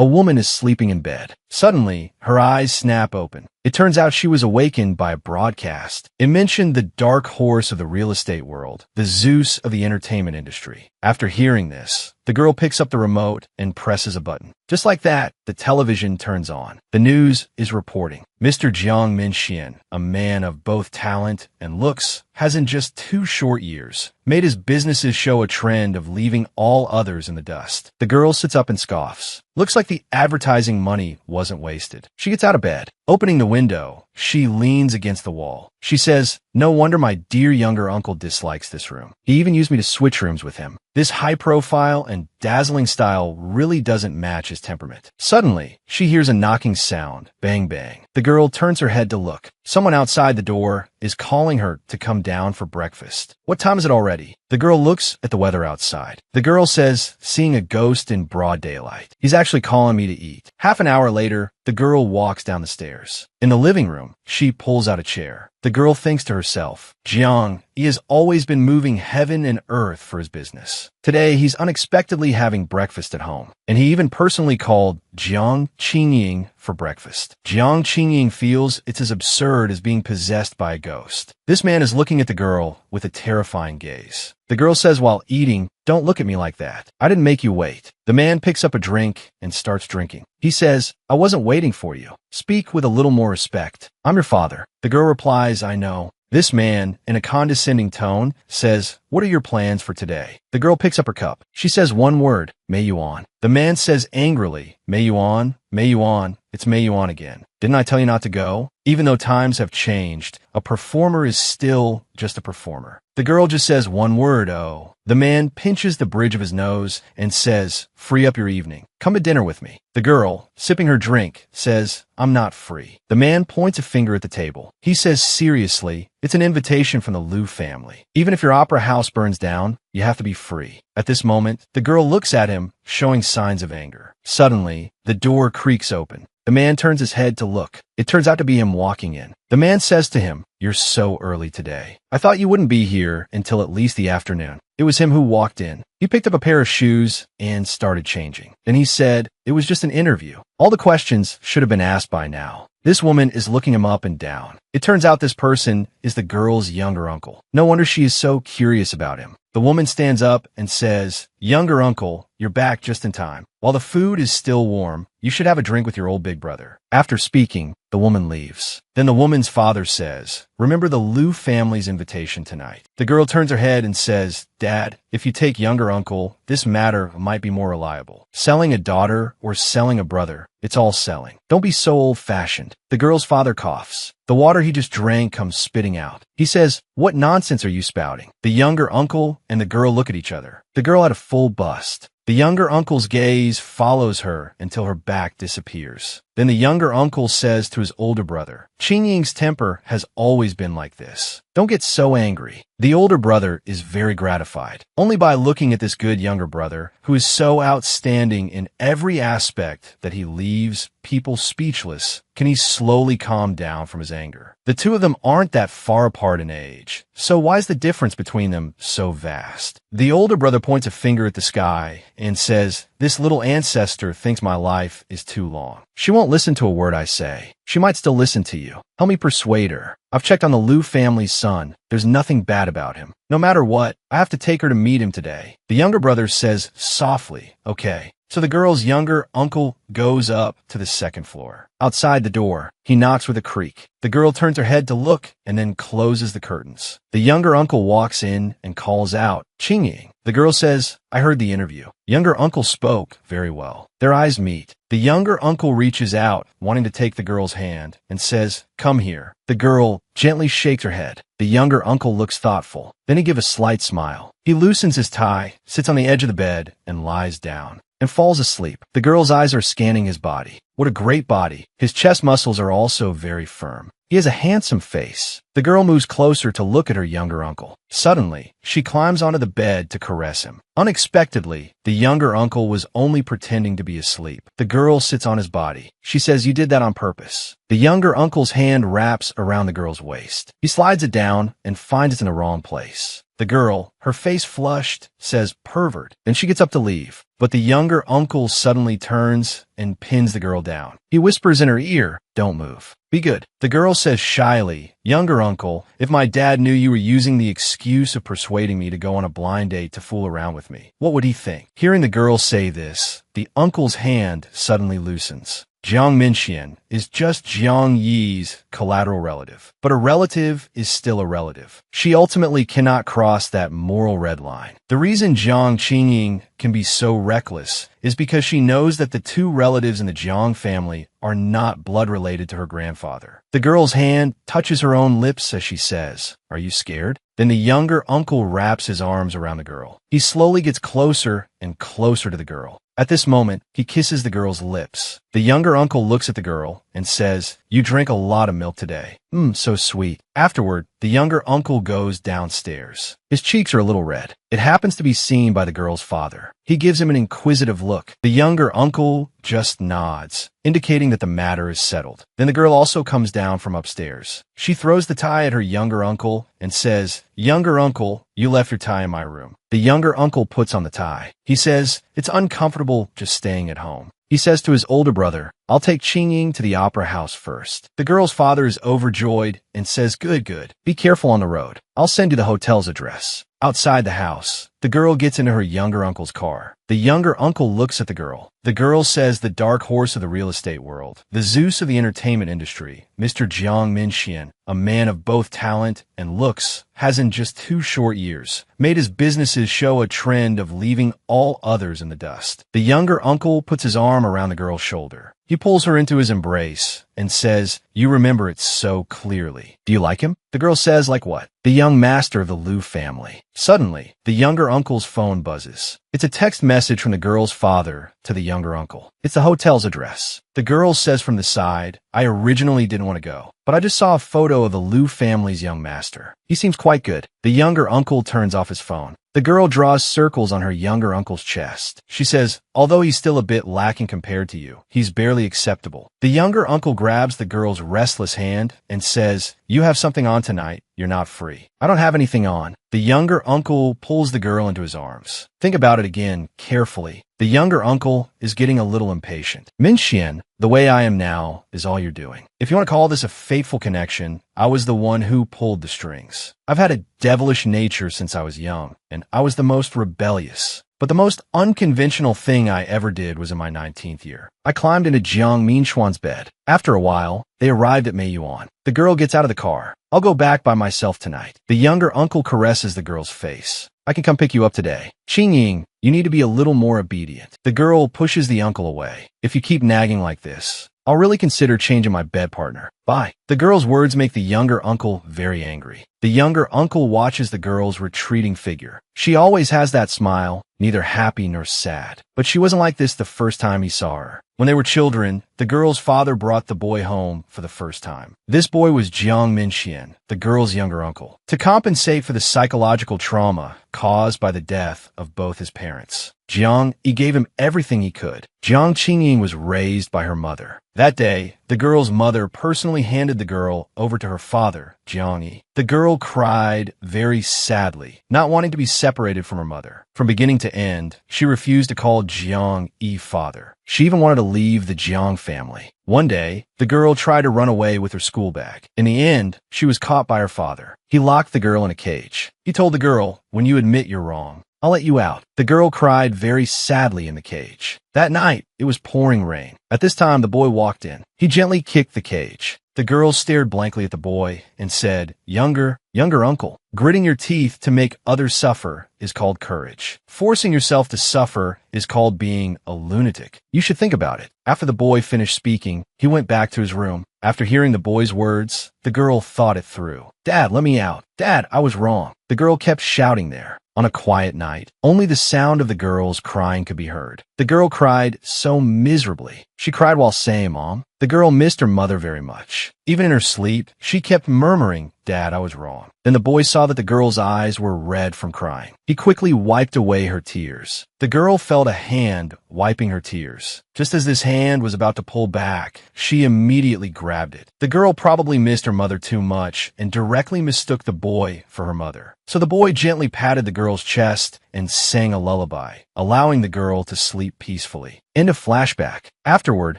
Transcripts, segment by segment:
A woman is sleeping in bed. Suddenly, her eyes snap open. It turns out she was awakened by a broadcast. It mentioned the dark horse of the real estate world, the Zeus of the entertainment industry. After hearing this, the girl picks up the remote and presses a button. Just like that, the television turns on. The news is reporting. Mr. Jiang Minxian, a man of both talent and looks, has in just 2 short years made his businesses show a trend of leaving all others in the dust. The girl sits up and scoffs. Looks like the advertising money wasn't wasted. She gets out of bed. Opening the window, she leans against the wall. She says, "No wonder my dear younger uncle dislikes this room. He even used me to switch rooms with him. This high-profile and dazzling style really doesn't match his temperament." Suddenly, she hears a knocking sound. Bang, bang. The girl turns her head to look. Someone outside the door is calling her to come down for breakfast. What time is it already? The girl looks at the weather outside. The girl says, seeing a ghost in broad daylight. He's actually calling me to eat. Half an hour later, the girl walks down the stairs. In the living room, she pulls out a chair. The girl thinks to herself, Jiang, he has always been moving heaven and earth for his business. Today, he's unexpectedly having breakfast at home, and he even personally called Jiang Qingying for breakfast. Jiang Qingying feels it's as absurd as being possessed by a ghost. This man is looking at the girl with a terrifying gaze. The girl says while eating, "Don't look at me like that. I didn't make you wait." The man picks up a drink and starts drinking. He says, "I wasn't waiting for you. Speak with a little more respect. I'm your father." The girl replies, "I know." This man, in a condescending tone, says, "What are your plans for today?" The girl picks up her cup. She says one word, "May you on." The man says angrily, "May you on, may you on, it's may you on again. Didn't I tell you not to go?" Even though times have changed, a performer is still just a performer. The girl just says one word, "Oh." The man pinches the bridge of his nose and says, "Free up your evening. Come to dinner with me." The girl, sipping her drink, says, "I'm not free." The man points a finger at the table. He says seriously, "It's an invitation from the Liu family. Even if your opera house burns down, you have to be free." At this moment, the girl looks at him, showing signs of anger. Suddenly, the door creaks open. The man turns his head to look. It turns out to be him walking in. The man says to him, "You're so early today. I thought you wouldn't be here until at least the afternoon." It was him who walked in. He picked up a pair of shoes and started changing. Then he said, "It was just an interview. All the questions should have been asked by now." This woman is looking him up and down. It turns out this person is the girl's younger uncle. No wonder she is so curious about him. The woman stands up and says, "Younger uncle, you're back just in time. While the food is still warm, you should have a drink with your old big brother." After speaking, the woman leaves. Then the woman's father says, "Remember the Liu family's invitation tonight." The girl turns her head and says, "Dad, if you take younger uncle, this matter might be more reliable. Selling a daughter or selling a brother, it's all selling. Don't be so old-fashioned." The girl's father coughs. The water he just drank comes spitting out. He says, "What nonsense are you spouting?" The younger uncle and the girl look at each other. The girl had a full bust. The younger uncle's gaze follows her until her back disappears. Then the younger uncle says to his older brother, "Qingying's temper has always been like this. Don't get so angry." The older brother is very gratified. Only by looking at this good younger brother, who is so outstanding in every aspect that he leaves people speechless, can he slowly calm down from his anger. The two of them aren't that far apart in age, so why is the difference between them so vast? The older brother points a finger at the sky and says, "This little ancestor thinks my life is too long. She won't listen to a word I say. She might still listen to you. Help me persuade her. I've checked on the Liu family's son. There's nothing bad about him. No matter what, I have to take her to meet him today." The younger brother says softly, "Okay." So the girl's younger uncle goes up to the second floor. Outside the door, he knocks with a creak. The girl turns her head to look and then closes the curtains. The younger uncle walks in and calls out, "Qingying." The girl says, "I heard the interview." Younger uncle spoke very well. Their eyes meet. The younger uncle reaches out, wanting to take the girl's hand, and says, "Come here." The girl gently shakes her head. The younger uncle looks thoughtful. Then he gives a slight smile. He loosens his tie, sits on the edge of the bed, and lies down, and falls asleep. The girl's eyes are scanning his body. What a great body. His chest muscles are also very firm. He has a handsome face. The girl moves closer to look at her younger uncle. Suddenly, she climbs onto the bed to caress him. Unexpectedly, the younger uncle was only pretending to be asleep. The girl sits on his body. She says, "You did that on purpose." The younger uncle's hand wraps around the girl's waist. He slides it down and finds it's in the wrong place. The girl, her face flushed, says pervert. Then she gets up to leave. But the younger uncle suddenly turns and pins the girl down. He whispers in her ear, "Don't move. Be good." The girl says shyly, "Younger uncle, if my dad knew you were using the excuse of persuading me to go on a blind date to fool around with me, what would he think?" Hearing the girl say this, the uncle's hand suddenly loosens. Jiang Minxian is just Jiang Yi's collateral relative, but a relative is still a relative. She ultimately cannot cross that moral red line. The reason Jiang Qingying can be so reckless is because she knows that the two relatives in the Jiang family are not blood related to her grandfather. The girl's hand touches her own lips as she says, "Are you scared?" Then the younger uncle wraps his arms around the girl. He slowly gets closer and closer to the girl. At this moment, he kisses the girl's lips. The younger uncle looks at the girl and says, "You drink a lot of milk today. So sweet." Afterward, the younger uncle goes downstairs. His cheeks are a little red. It happens to be seen by the girl's father. He gives him an inquisitive look. The younger uncle just nods, indicating that the matter is settled. Then the girl also comes down from upstairs. She throws the tie at her younger uncle and says, "Younger uncle, you left your tie in my room." The younger uncle puts on the tie. He says, "It's uncomfortable just staying at home." He says to his older brother, "I'll take Qingying to the opera house first." The girl's father is overjoyed and says, Good. Be careful on the road. I'll send you the hotel's address." Outside the house, the girl gets into her younger uncle's car. The younger uncle looks at the girl. The girl says the dark horse of the real estate world, the Zeus of the entertainment industry, Mr. Jiang Minxian, a man of both talent and looks, has in just 2 short years made his businesses show a trend of leaving all others in the dust. The younger uncle puts his arm around the girl's shoulder. He pulls her into his embrace and says, "You remember it so clearly. Do you like him?" The girl says, "Like what?" "The young master of the Liu family." Suddenly, the younger uncle's phone buzzes. It's a text message from the girl's father to the younger uncle. It's the hotel's address. The girl says from the side, "I originally didn't want to go, but I just saw a photo of the Liu family's young master. He seems quite good." The younger uncle turns off his phone. The girl draws circles on her younger uncle's chest. She says, "Although he's still a bit lacking compared to you, he's barely acceptable." The younger uncle grabs the girl's restless hand and says, "You have something on tonight. You're not free." "I don't have anything on." The younger uncle pulls the girl into his arms. Think about it again carefully. The younger uncle is getting a little impatient. "Minxian, the way I am now is all you're doing. If you want to call this a fateful connection, I was the one who pulled the strings. I've had a devilish nature since I was young, and I was the most rebellious. But the most unconventional thing I ever did was in my 19th year. I climbed into Jiang Minxuan's bed. After a while, they arrived at Meiyuan. The girl gets out of the car. "I'll go back by myself tonight." The younger uncle caresses the girl's face. "I can come pick you up today. Qingying, you need to be a little more obedient." The girl pushes the uncle away. "If you keep nagging like this, I'll really consider changing my bed partner. Bye." The girl's words make the younger uncle very angry. The younger uncle watches the girl's retreating figure. She always has that smile, neither happy nor sad. But she wasn't like this the first time he saw her. When they were children, the girl's father brought the boy home for the first time. This boy was Jiang Minxian, the girl's younger uncle, to compensate for the psychological trauma caused by the death of both his parents. Jiang, he gave him everything he could. Jiang Qingying was raised by her mother. That day, the girl's mother personally handed the girl over to her father, Jiang Yi. The girl cried very sadly, not wanting to be separated from her mother. From beginning to end, she refused to call Jiang Yi father. She even wanted to leave the Jiang family. One day, the girl tried to run away with her school bag. In the end, she was caught by her father. He locked the girl in a cage. He told the girl, "When you admit you're wrong, I'll let you out." The girl cried very sadly in the cage. That night, it was pouring rain. At this time, the boy walked in. He gently kicked the cage. The girl stared blankly at the boy and said, Younger uncle, gritting your teeth to make others suffer is called courage. Forcing yourself to suffer is called being a lunatic. You should think about it." After the boy finished speaking, he went back to his room. After hearing the boy's words, the girl thought it through. "Dad, let me out. Dad, I was wrong." The girl kept shouting there. On a quiet night, only the sound of the girl's crying could be heard. The girl cried so miserably. She cried while saying, "Mom, The girl missed her mother very much. Even in her sleep, she kept murmuring, "Dad, I was wrong." Then the boy saw that the girl's eyes were red from crying. He quickly wiped away her tears. The girl felt a hand wiping her tears. Just as this hand was about to pull back, she immediately grabbed it. The girl probably missed her mother too much and directly mistook the boy for her mother. So the boy gently patted the girl's chest and sang a lullaby, allowing the girl to sleep peacefully. End of flashback. Afterward,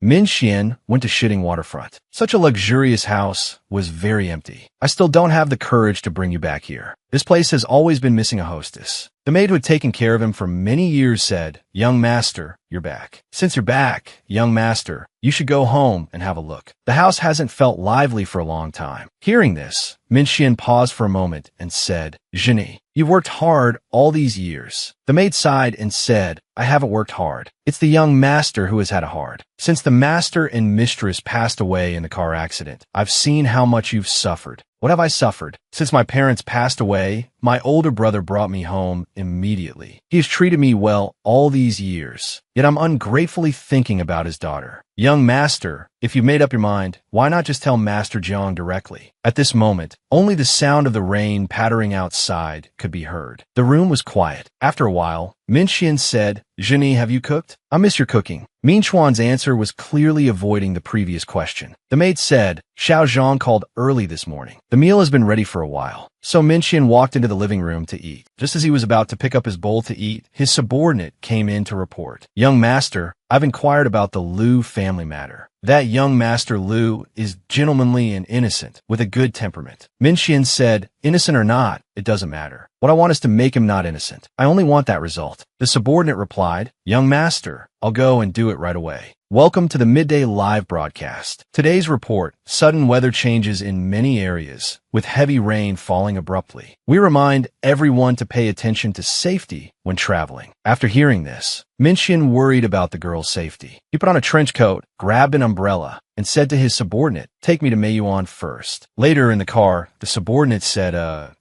Min Xian went to Shitting Waterfront. Such a luxurious house was very empty. I still don't have the courage to bring you back here. This place has always been missing a hostess. The maid who had taken care of him for many years said, "Young master, you're back. Since you're back, young master, you should go home and have a look." The house hasn't felt lively for a long time. Hearing this, Min Xian paused for a moment and said, "Jenny, you've worked hard all these years." The maid sighed and said, "I haven't worked hard. It's the young master who has had a hard. Since the master and mistress passed away in the car accident, I've seen how much you've suffered." "What have I suffered? Since my parents passed away, my older brother brought me home immediately. He has treated me well all these years, yet I'm ungratefully thinking about his daughter." "Young master, if you've made up your mind, why not just tell Master Jiang directly?" At this moment, only the sound of the rain pattering outside could be heard. The room was quiet. After a while, Min Xian said, "Jenny, have you cooked? I miss your cooking." Min Chuan's answer was clearly avoiding the previous question. The maid said, "Xiao Zhang called early this morning. The meal has been ready for a while." So Min Xian walked into the living room to eat. Just as he was about to pick up his bowl to eat, his subordinate came in to report, "Young master, I've inquired about the Liu family matter. That young master Liu is gentlemanly and innocent, with a good temperament." Min Xian said, "Innocent or not, it doesn't matter. What I want is to make him not innocent. I only want that result." The subordinate replied, "Young master, I'll go and do it right away." Welcome to the Midday Live broadcast. Today's report, sudden weather changes in many areas, with heavy rain falling abruptly. We remind everyone to pay attention to safety when traveling. After hearing this, Min Xian worried about the girl's safety. He put on a trench coat, grabbed an umbrella, and said to his subordinate, "Take me to Meiyuan first." Later in the car, the subordinate said,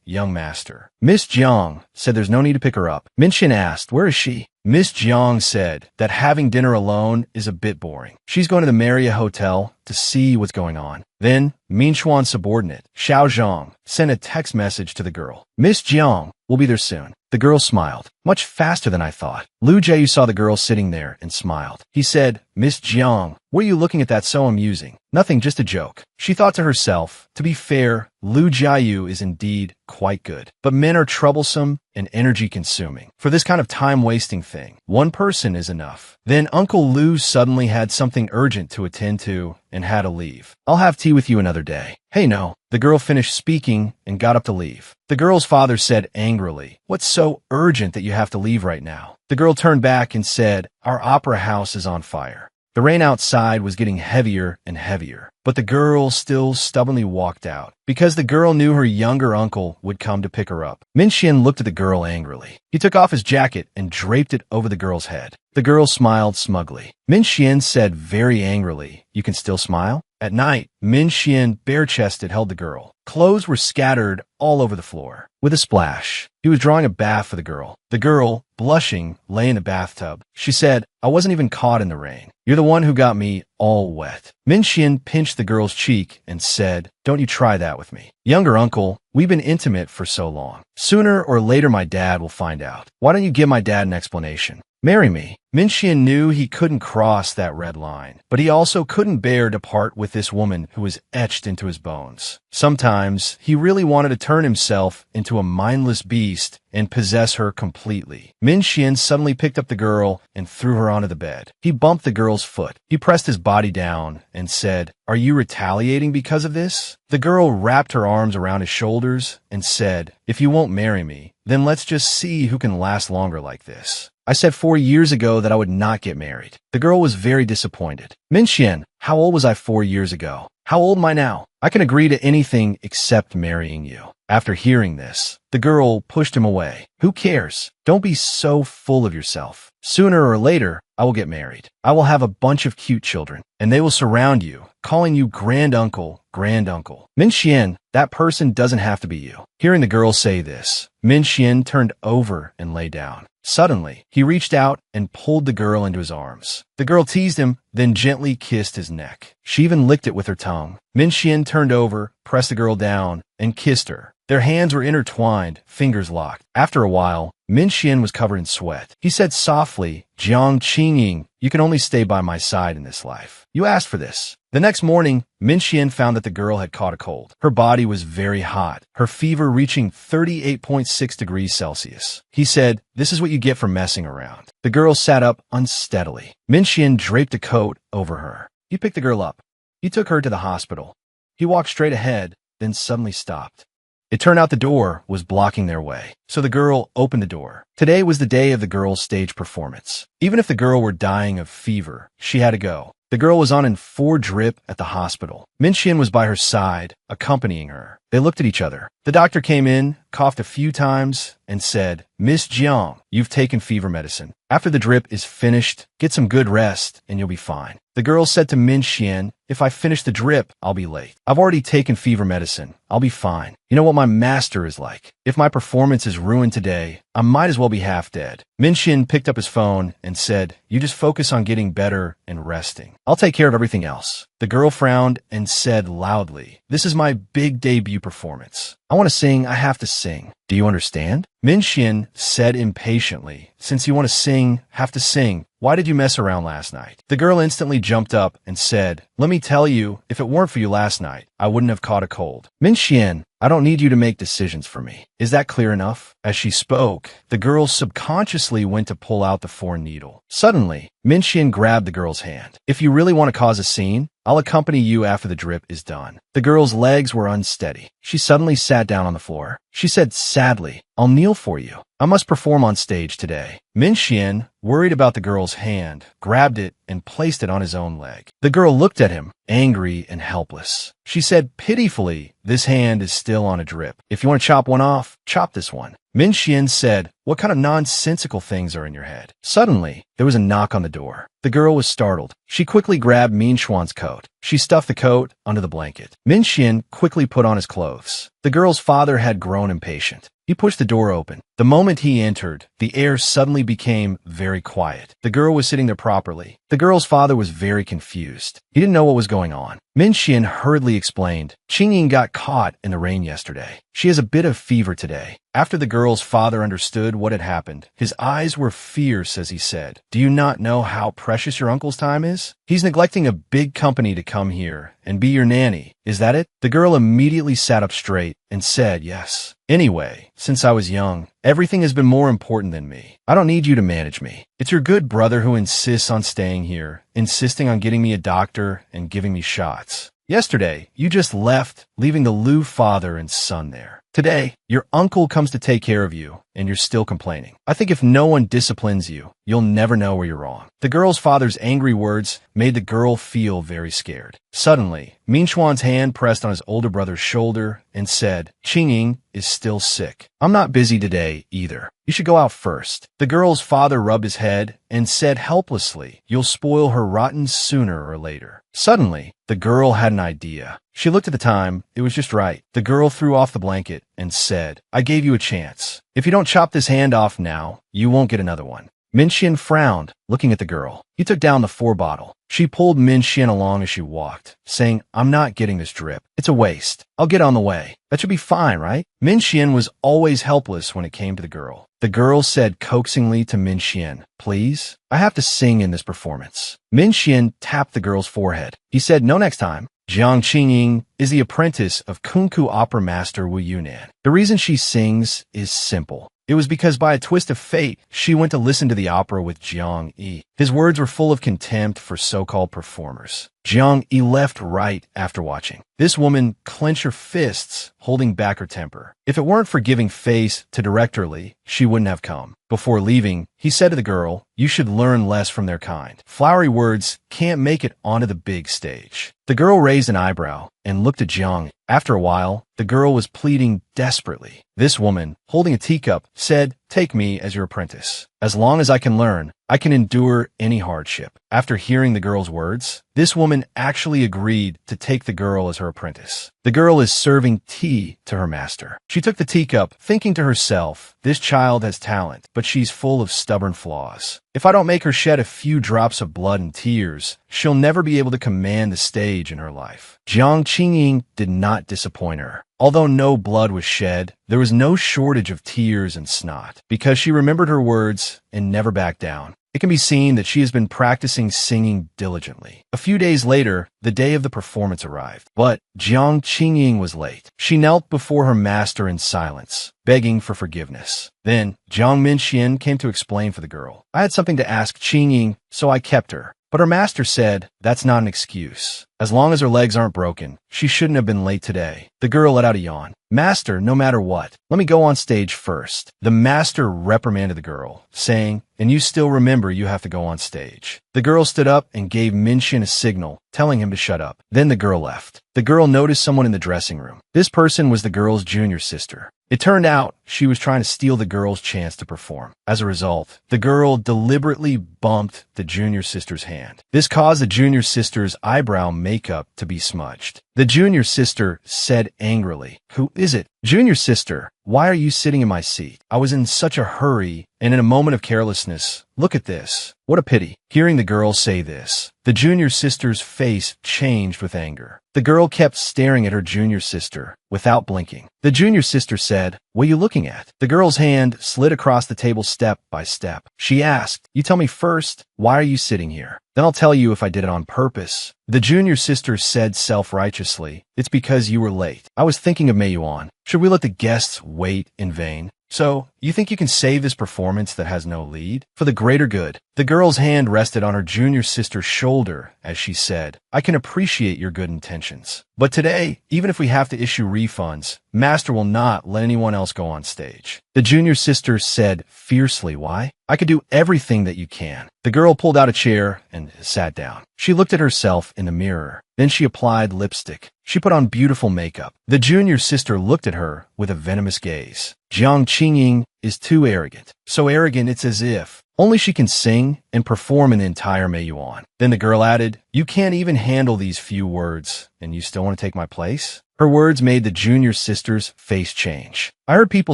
"Young master." Miss Jiang said there's no need to pick her up. Min Xian asked, "Where is she?" Miss Jiang said that having dinner alone is a bit boring. She's going to the Marriott Hotel to see what's going on. Then, Min Chuan's subordinate, Xiao Zhang, sent a text message to the girl. "Miss Jiang, we'll be there soon." The girl smiled. "Much faster than I thought." Lu Jiayu saw the girl sitting there and smiled. He said, "Miss Jiang, what are you looking at that so amusing?" "Nothing, just a joke." She thought to herself, to be fair, Lu Jiayu is indeed quite good. But men are troublesome and energy-consuming. For this kind of time-wasting thing, one person is enough. Then Uncle Lu suddenly had something urgent to attend to and had to leave. "I'll have tea with you another day." "Hey, no." The girl finished speaking and got up to leave. The girl's father said angrily, "What's so urgent that you have to leave right now?" The girl turned back and said, "Our opera house is on fire." The rain outside was getting heavier and heavier, but the girl still stubbornly walked out, because the girl knew her younger uncle would come to pick her up. Min Xian looked at the girl angrily. He took off his jacket and draped it over the girl's head. The girl smiled smugly. Min Xian said very angrily, "You can still smile?" At night, Min Xian, bare-chested, held the girl. Clothes were scattered all over the floor. With a splash, he was drawing a bath for the girl. The girl, blushing, lay in the bathtub. She said, "I wasn't even caught in the rain. You're the one who got me all wet." Min Xian pinched the girl's cheek and said, "Don't you try that with me. Younger uncle, we've been intimate for so long. Sooner or later my dad will find out. Why don't you give my dad an explanation? Marry me." Min Xian knew he couldn't cross that red line, but he also couldn't bear to part with this woman who was etched into his bones. Sometimes he really wanted to turn himself into a mindless beast and possess her completely. Min Xian suddenly picked up the girl and threw her onto the bed. He bumped the girl's foot. He pressed his body down and said, "Are you retaliating because of this?" The girl wrapped her arms around his shoulders and said, "If you won't marry me, then let's just see who can last longer like this. I said 4 years ago that I would not get married." The girl was very disappointed. "Min Xian, how old was I 4 years ago? How old am I now? I can agree to anything except marrying you." After hearing this, the girl pushed him away. "Who cares? Don't be so full of yourself. Sooner or later, I will get married. I will have a bunch of cute children, and they will surround you, calling you granduncle, granduncle." "Min Xian, that person doesn't have to be you." Hearing the girl say this, Min Xian turned over and lay down. Suddenly, he reached out and pulled the girl into his arms. The girl teased him, then gently kissed his neck. She even licked it with her tongue. Min Xian turned over, pressed the girl down, and kissed her. Their hands were intertwined, fingers locked. After a while, Min Xian was covered in sweat. He said softly, "Jiang Qingying, you can only stay by my side in this life. You asked for this." The next morning, Min Xian found that the girl had caught a cold. Her body was very hot, her fever reaching 38.6 degrees Celsius. He said, "This is what you get for messing around." The girl sat up unsteadily. Min Xian draped a coat over her. He picked the girl up. He took her to the hospital. He walked straight ahead, then suddenly stopped. It turned out the door was blocking their way, so the girl opened the door. Today was the day of the girl's stage performance. Even if the girl were dying of fever, she had to go. The girl was on an 4 drip at the hospital. Min Xian was by her side, accompanying her. They looked at each other. The doctor came in, coughed a few times, and said, "Miss Jiang, you've taken fever medicine. After the drip is finished, get some good rest, and you'll be fine." The girl said to Min Xian, "If I finish the drip, I'll be late. I've already taken fever medicine. I'll be fine. You know what my master is like. If my performance is ruined today, I might as well be half dead." Min Xian picked up his phone and said, "You just focus on getting better and resting. I'll take care of everything else." The girl frowned and said loudly, "This is my big debut performance. I want to sing, I have to sing. Do you understand?" Min Xian said impatiently, "Since you want to sing, have to sing. Why did you mess around last night?" The girl instantly jumped up and said, "Let me tell you, if it weren't for you last night, I wouldn't have caught a cold." "Min Xian, I don't need you to make decisions for me. Is that clear enough?" As she spoke, the girl subconsciously went to pull out the foreign needle. Suddenly, Min Xian grabbed the girl's hand. "If you really want to cause a scene, I'll accompany you after the drip is done." The girl's legs were unsteady. She suddenly sat down on the floor. She said sadly, "I'll kneel for you. I must perform on stage today." Min Xian, worried about the girl's hand, grabbed it and placed it on his own leg. The girl looked at him, angry and helpless. She said pitifully, "This hand is still on a drip. If you want to chop one off, chop this one." Min Xian said, "What kind of nonsensical things are in your head?" Suddenly, there was a knock on the door. The girl was startled. She quickly grabbed Min Xuan's coat. She stuffed the coat under the blanket. Min Xian quickly put on his clothes. The girl's father had grown impatient. He pushed the door open. The moment he entered, the air suddenly became very quiet. The girl was sitting there properly. The girl's father was very confused. He didn't know what was going on. Min Xian hurriedly explained, "Qingying got caught in the rain yesterday. She has a bit of fever today." After the girl's father understood what had happened, his eyes were fierce as he said, "Do you not know how precious your uncle's time is? He's neglecting a big company to come here and be your nanny. Is that it?" The girl immediately sat up straight and said, "Yes. Anyway, since I was young, everything has been more important than me. I don't need you to manage me. It's your good brother who insists on staying here, insisting on getting me a doctor and giving me shots. Yesterday, you just left, leaving the Liu father and son there. Today, your uncle comes to take care of you, and you're still complaining. I think if no one disciplines you, you'll never know where you're wrong." The girl's father's angry words made the girl feel very scared. Suddenly, Min Xuan's hand pressed on his older brother's shoulder and said, "Qingying is still sick. I'm not busy today either. You should go out first." The girl's father rubbed his head and said helplessly, "You'll spoil her rotten sooner or later." Suddenly, the girl had an idea. She looked at the time. It was just right. The girl threw off the blanket and said, "I gave you a chance. If you don't chop this hand off now, you won't get another one." Min Xian frowned, looking at the girl. He took down the 4 bottle. She pulled Min Xian along as she walked, saying, "I'm not getting this drip. It's a waste. I'll get on the way. That should be fine, right?" Min Xian was always helpless when it came to the girl. The girl said coaxingly to Min Xian, "Please, I have to sing in this performance." Min Xian tapped the girl's forehead. He said, "No next time." Jiang Qingying is the apprentice of Kunku opera master Wu Yunan. The reason she sings is simple. It was because by a twist of fate, she went to listen to the opera with Jiang Yi. His words were full of contempt for so-called performers. Jiang Yi left right after watching. This woman clenched her fists, holding back her temper. If it weren't for giving face to Director Li, she wouldn't have come. Before leaving, he said to the girl, "You should learn less from their kind. Flowery words can't make it onto the big stage." The girl raised an eyebrow and looked at Jiang. After a while, the girl was pleading desperately. This woman, holding a teacup, said, take me as your apprentice. As long as I can learn, I can endure any hardship. After hearing the girl's words, this woman actually agreed to take the girl as her apprentice. The girl is serving tea to her master. She took the teacup, thinking to herself, this child has talent, but she's full of stubborn flaws. If I don't make her shed a few drops of blood and tears, she'll never be able to command the stage in her life. Jiang Qingying did not disappoint her. Although no blood was shed, there was no shortage of tears and snot, because she remembered her words and never backed down. It can be seen that she has been practicing singing diligently. A few days later, the day of the performance arrived, but Jiang Qingying was late. She knelt before her master in silence, begging for forgiveness. Then, Jiang Minxian came to explain for the girl. I had something to ask Qingying, so I kept her. But her master said, that's not an excuse. As long as her legs aren't broken, she shouldn't have been late today. The girl let out a yawn. Master, no matter what, let me go on stage first. The master reprimanded the girl, saying, and you still remember you have to go on stage. The girl stood up and gave Minxian a signal, telling him to shut up. Then the girl left. The girl noticed someone in the dressing room. This person was the girl's junior sister. It turned out she was trying to steal the girl's chance to perform. As a result, the girl deliberately bumped the junior sister's hand. This caused the junior sister's eyebrow makeup to be smudged. The junior sister said angrily, who is it? Junior sister, why are you sitting in my seat? I was in such a hurry, and in a moment of carelessness, look at this. What a pity. Hearing the girl say this, the junior sister's face changed with anger. The girl kept staring at her junior sister without blinking. The junior sister said, what are you looking at? The girl's hand slid across the table step by step. She asked, you tell me first, why are you sitting here? Then I'll tell you if I did it on purpose. The junior sister said self-righteously, it's because you were late. I was thinking of Mei Yuan. Should we let the guests wait in vain? So, you think you can save this performance that has no lead? For the greater good. The girl's hand rested on her junior sister's shoulder as she said, I can appreciate your good intentions. But today, even if we have to issue refunds, Master will not let anyone else go on stage. The junior sister said fiercely, why? I could do everything that you can. The girl pulled out a chair and sat down. She looked at herself in the mirror. Then she applied lipstick. She put on beautiful makeup. The junior sister looked at her with a venomous gaze. Jiang Qingying is too arrogant. So arrogant it's as if only she can sing and perform an entire Mei Yuan. Then the girl added, you can't even handle these few words, and you still want to take my place? Her words made the junior sister's face change. I heard people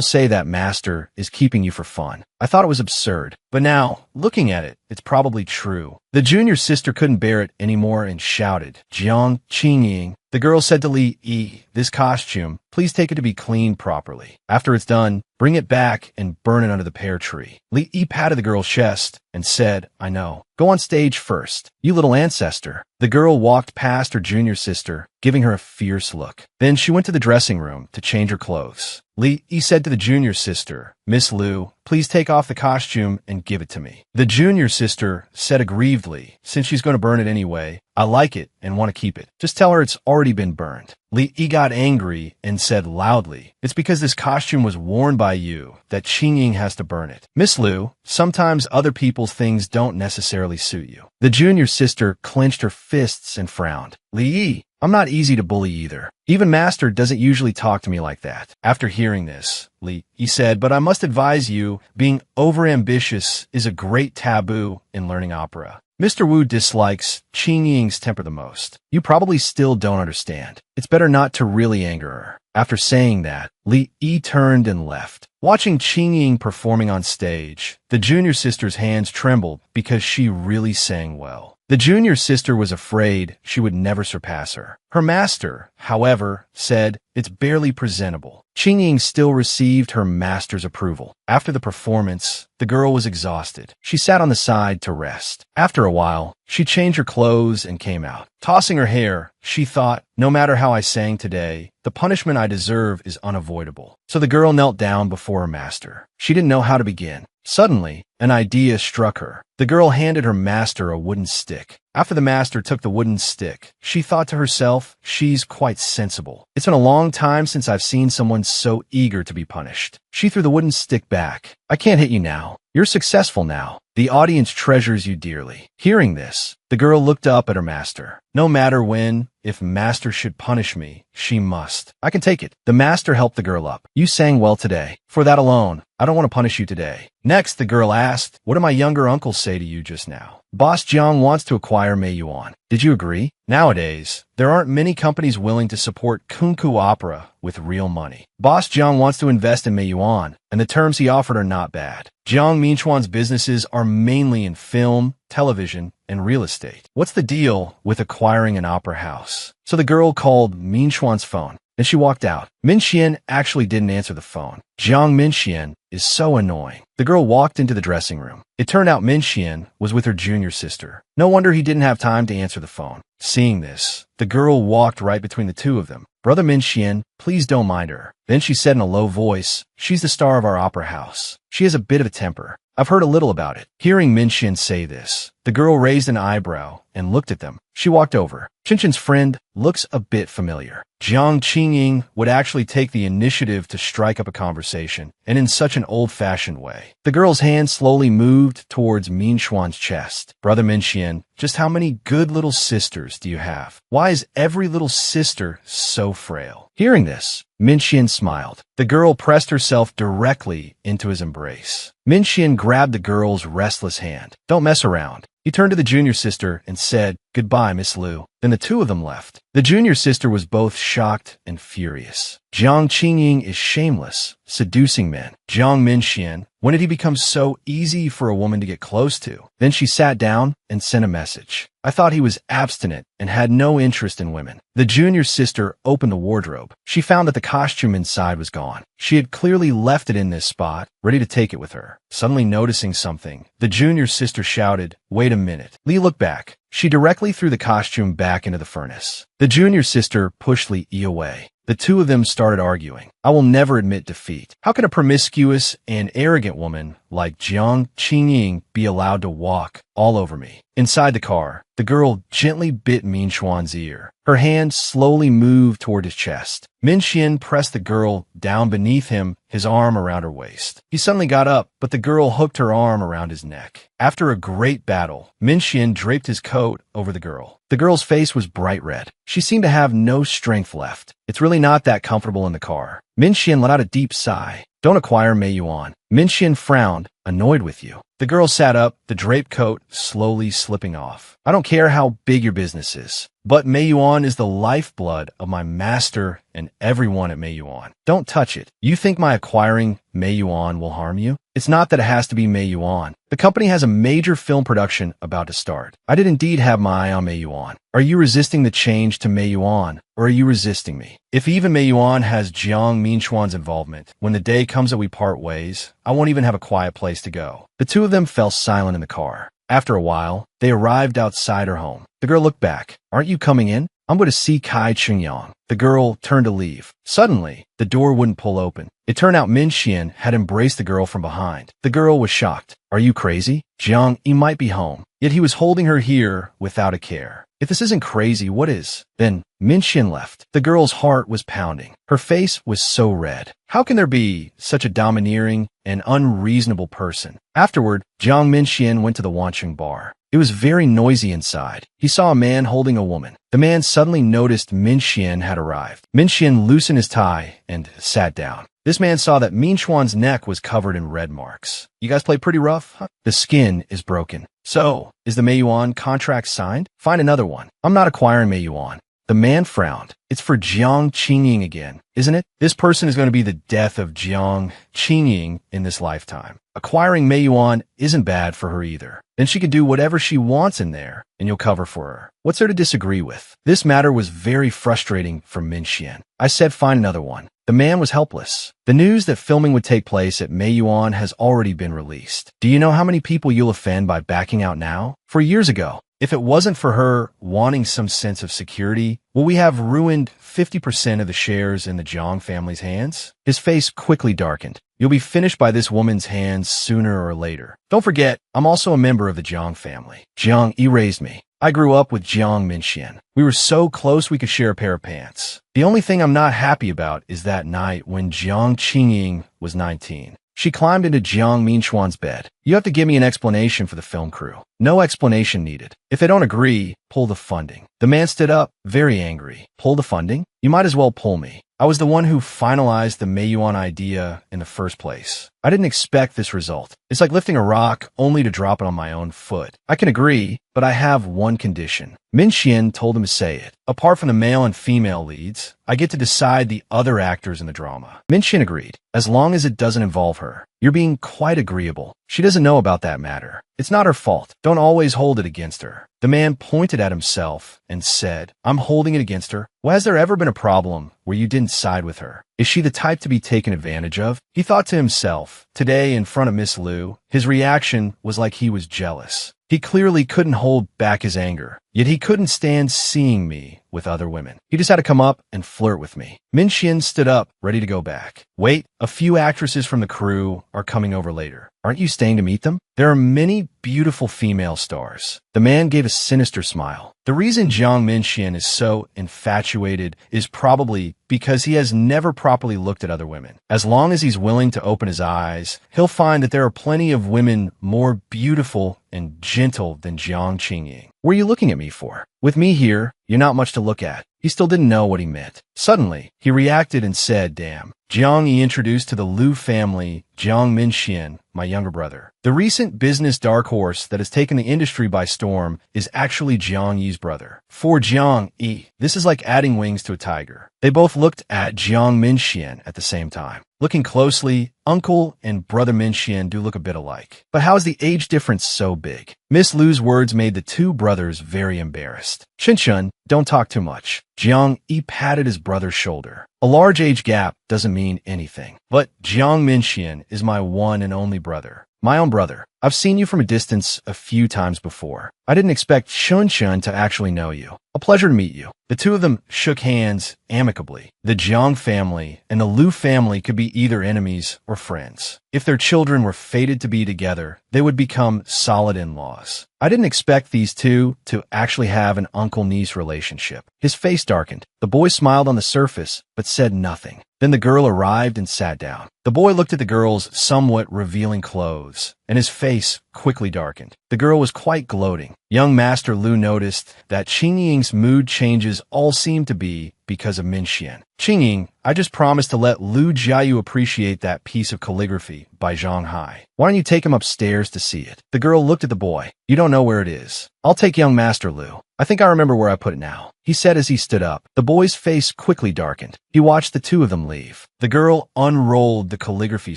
say that Master is keeping you for fun. I thought it was absurd. But now, looking at it, it's probably true. The junior sister couldn't bear it anymore and shouted, Jiang Qingying. The girl said to Li Yi, this costume, please take it to be cleaned properly. After it's done, bring it back and burn it under the pear tree. Li Yi patted the girl's chest and said, I know. Go on stage first, you little ancestor. The girl walked past her junior sister, giving her a fierce look. Then she went to the dressing room to change her clothes. Li Yi said to the junior sister, Miss Liu, please take off the costume and give it to me. The junior sister said aggrievedly, since she's going to burn it anyway, I like it and want to keep it. Just tell her it's already been burned. Li Yi got angry and said loudly, it's because this costume was worn by you that Qingying has to burn it. Miss Liu, sometimes other people's things don't necessarily suit you. The junior sister clenched her fists and frowned. Li Yi, I'm not easy to bully either. Even Master doesn't usually talk to me like that. After hearing this, Li Yi said, but I must advise you, being overambitious is a great taboo in learning opera. Mr. Wu dislikes Qingying's temper the most. You probably still don't understand. It's better not to really anger her. After saying that, Li Yi turned and left. Watching Qingying performing on stage, the junior sister's hands trembled because she really sang well. The junior sister was afraid she would never surpass her. Her master, however, said, it's barely presentable. Qingying still received her master's approval. After the performance, the girl was exhausted. She sat on the side to rest. After a while, she changed her clothes and came out. Tossing her hair, she thought, no matter how I sang today, the punishment I deserve is unavoidable. So the girl knelt down before her master. She didn't know how to begin. Suddenly, an idea struck her. The girl handed her master a wooden stick. After the master took the wooden stick, she thought to herself, she's quite sensible. It's been a long time since I've seen someone so eager to be punished. She threw the wooden stick back. I can't hit you now. You're successful now. The audience treasures you dearly. Hearing this, the girl looked up at her master. No matter when, if master should punish me, she must. I can take it. The master helped the girl up. You sang well today. For that alone, I don't want to punish you today. Next, the girl asked, what did my younger uncle say to you just now? Boss Jiang wants to acquire Mei Yuan. Did you agree? Nowadays, there aren't many companies willing to support Kunku Opera with real money. Boss Jiang wants to invest in Mei Yuan, and the terms he offered are not bad. Jiang Minchuan's businesses are mainly in film, television, and real estate. What's the deal with acquiring an opera house? So the girl called Minchuan's phone, and she walked out. Minxian actually didn't answer the phone. Jiang Minxian is so annoying. The girl walked into the dressing room. It turned out Minxian was with her junior sister. No wonder he didn't have time to answer the phone. Seeing this, the girl walked right between the two of them. Brother Minxian, please don't mind her. Then she said in a low voice, she's the star of our opera house. She has a bit of a temper. I've heard a little about it. Hearing Minxian say this, the girl raised an eyebrow and looked at them. She walked over. Chinchin's friend looks a bit familiar. Jiang Qingying would actually take the initiative to strike up a conversation, and in such an old-fashioned way. The girl's hand slowly moved towards Minxuan's chest. Brother Minxian, just how many good little sisters do you have? Why is every little sister so frail? Hearing this, Minxian smiled. The girl pressed herself directly into his embrace. Minxian grabbed the girl's restless hand. Don't mess around. He turned to the junior sister and said, goodbye, Miss Liu. Then the two of them left. The junior sister was both shocked and furious. Jiang Qingying is shameless, seducing men. Jiang Minxian, when did he become so easy for a woman to get close to? Then she sat down and sent a message. I thought he was abstinent and had no interest in women. The junior sister opened the wardrobe. She found that the costume inside was gone. She had clearly left it in this spot, ready to take it with her. Suddenly noticing something, the junior sister shouted, wait a minute. Li looked back. She directly threw the costume back into the furnace. The junior sister pushed Li away. The two of them started arguing. I will never admit defeat. How can a promiscuous and arrogant woman like Jiang Qingying be allowed to walk all over me? Inside the car, the girl gently bit Minxuan's ear. Her hand slowly moved toward his chest. Minxian pressed the girl down beneath him, his arm around her waist. He suddenly got up, but the girl hooked her arm around his neck. After a great battle, Minxian draped his coat over the girl. The girl's face was bright red. She seemed to have no strength left. It's really not that comfortable in the car. Minxian let out a deep sigh. Don't acquire Mei Yuan. Minxian frowned, annoyed with you. The girl sat up, the draped coat slowly slipping off. I don't care how big your business is, but Mei Yuan is the lifeblood of my master and everyone at Mei Yuan. Don't touch it. You think my acquiring Mei Yuan will harm you? It's not that it has to be Mei Yuan. The company has a major film production about to start. I did indeed have my eye on Mei Yuan. Are you resisting the change to Mei Yuan, or are you resisting me? If even Mei Yuan has Jiang Minxuan's involvement, when the day comes that we part ways, I won't even have a quiet place to go. The two of them fell silent in the car. After a while, they arrived outside her home. The girl looked back. Aren't you coming in? I'm going to see Kai Chengyang. The girl turned to leave. Suddenly, the door wouldn't pull open. It turned out Minxian had embraced the girl from behind. The girl was shocked. Are you crazy? Jiang, he might be home. Yet he was holding her here without a care. If this isn't crazy, what is? Then Minxian left. The girl's heart was pounding. Her face was so red. How can there be such a domineering and unreasonable person? Afterward, Jiang Minxian went to the Wancheng bar. It was very noisy inside. He saw a man holding a woman. The man suddenly noticed Minxian had arrived. Minxian loosened his tie and sat down. This man saw that Minxuan's neck was covered in red marks. You guys play pretty rough, huh? The skin is broken. So, is the Mei Yuan contract signed? Find another one. I'm not acquiring Mei Yuan. The man frowned. It's for Jiang Qingying again, isn't it? This person is going to be the death of Jiang Qingying in this lifetime. Acquiring Mei Yuan isn't bad for her either. Then she can do whatever she wants in there, and you'll cover for her. What's there to disagree with? This matter was very frustrating for Minxian. I said find another one. The man was helpless. The news that filming would take place at Mei Yuan has already been released. Do you know how many people you'll offend by backing out now? For years ago, if it wasn't for her wanting some sense of security, will we have ruined 50% of the shares in the Jiang family's hands? His face quickly darkened. You'll be finished by this woman's hands sooner or later. Don't forget, I'm also a member of the Jiang family. Jiang raised me. I grew up with Jiang Minxian. We were so close we could share a pair of pants. The only thing I'm not happy about is that night when Jiang Qingying was 19. She climbed into Jiang Minxuan's bed. You have to give me an explanation for the film crew. No explanation needed. If they don't agree, pull the funding. The man stood up, very angry. Pull the funding? You might as well pull me. I was the one who finalized the Mayuan idea in the first place. I didn't expect this result. It's like lifting a rock only to drop it on my own foot. I can agree, but I have one condition. Min Xian told him to say it. Apart from the male and female leads, I get to decide the other actors in the drama. Min Xian agreed, as long as it doesn't involve her. You're being quite agreeable. She doesn't know about that matter. It's not her fault. Don't always hold it against her. The man pointed at himself and said, I'm holding it against her. Well, has there ever been a problem where you didn't side with her? Is she the type to be taken advantage of? He thought to himself. Today, in front of Miss Liu, his reaction was like he was jealous. He clearly couldn't hold back his anger, yet he couldn't stand seeing me with other women. He just had to come up and flirt with me. Min Xian stood up, ready to go back. Wait, a few actresses from the crew are coming over later. Aren't you staying to meet them? There are many beautiful female stars. The man gave a sinister smile. The reason Jiang Minxian is so infatuated is probably because he has never properly looked at other women. As long as he's willing to open his eyes, he'll find that there are plenty of women more beautiful and gentle than Jiang Qingying. What are you looking at me for? With me here, you're not much to look at. He still didn't know what he meant. Suddenly, he reacted and said, damn. Jiang Yi introduced to the Liu family Jiang Minxian, my younger brother. The recent business dark horse that has taken the industry by storm is actually Jiang Yi's brother. For Jiang Yi, this is like adding wings to a tiger. They both looked at Jiang Minxian at the same time. Looking closely, uncle and brother Minxian do look a bit alike. But how is the age difference so big? Miss Liu's words made the two brothers very embarrassed. Chen, don't talk too much. Jiang Yi patted his brother's shoulder. A large age gap doesn't mean anything. But Jiang Minxian is my one and only brother. My own brother. I've seen you from a distance a few times before. I didn't expect Shun to actually know you. A pleasure to meet you. The two of them shook hands amicably. The Jiang family and the Liu family could be either enemies or friends. If their children were fated to be together, they would become solid in-laws. I didn't expect these two to actually have an uncle-niece relationship. His face darkened. The boy smiled on the surface, but said nothing. Then the girl arrived and sat down. The boy looked at the girl's somewhat revealing clothes, and his face quickly darkened. The girl was quite gloating. Young Master Liu noticed that Qingying's mood changes all seemed to be because of Minxian. Qingying, I just promised to let Liu Jiayu appreciate that piece of calligraphy by Zhang Hai. Why don't you take him upstairs to see it? The girl looked at the boy. You don't know where it is. I'll take young Master Liu. I think I remember where I put it now, he said as he stood up. The boy's face quickly darkened. He watched the two of them leave. The girl unrolled the calligraphy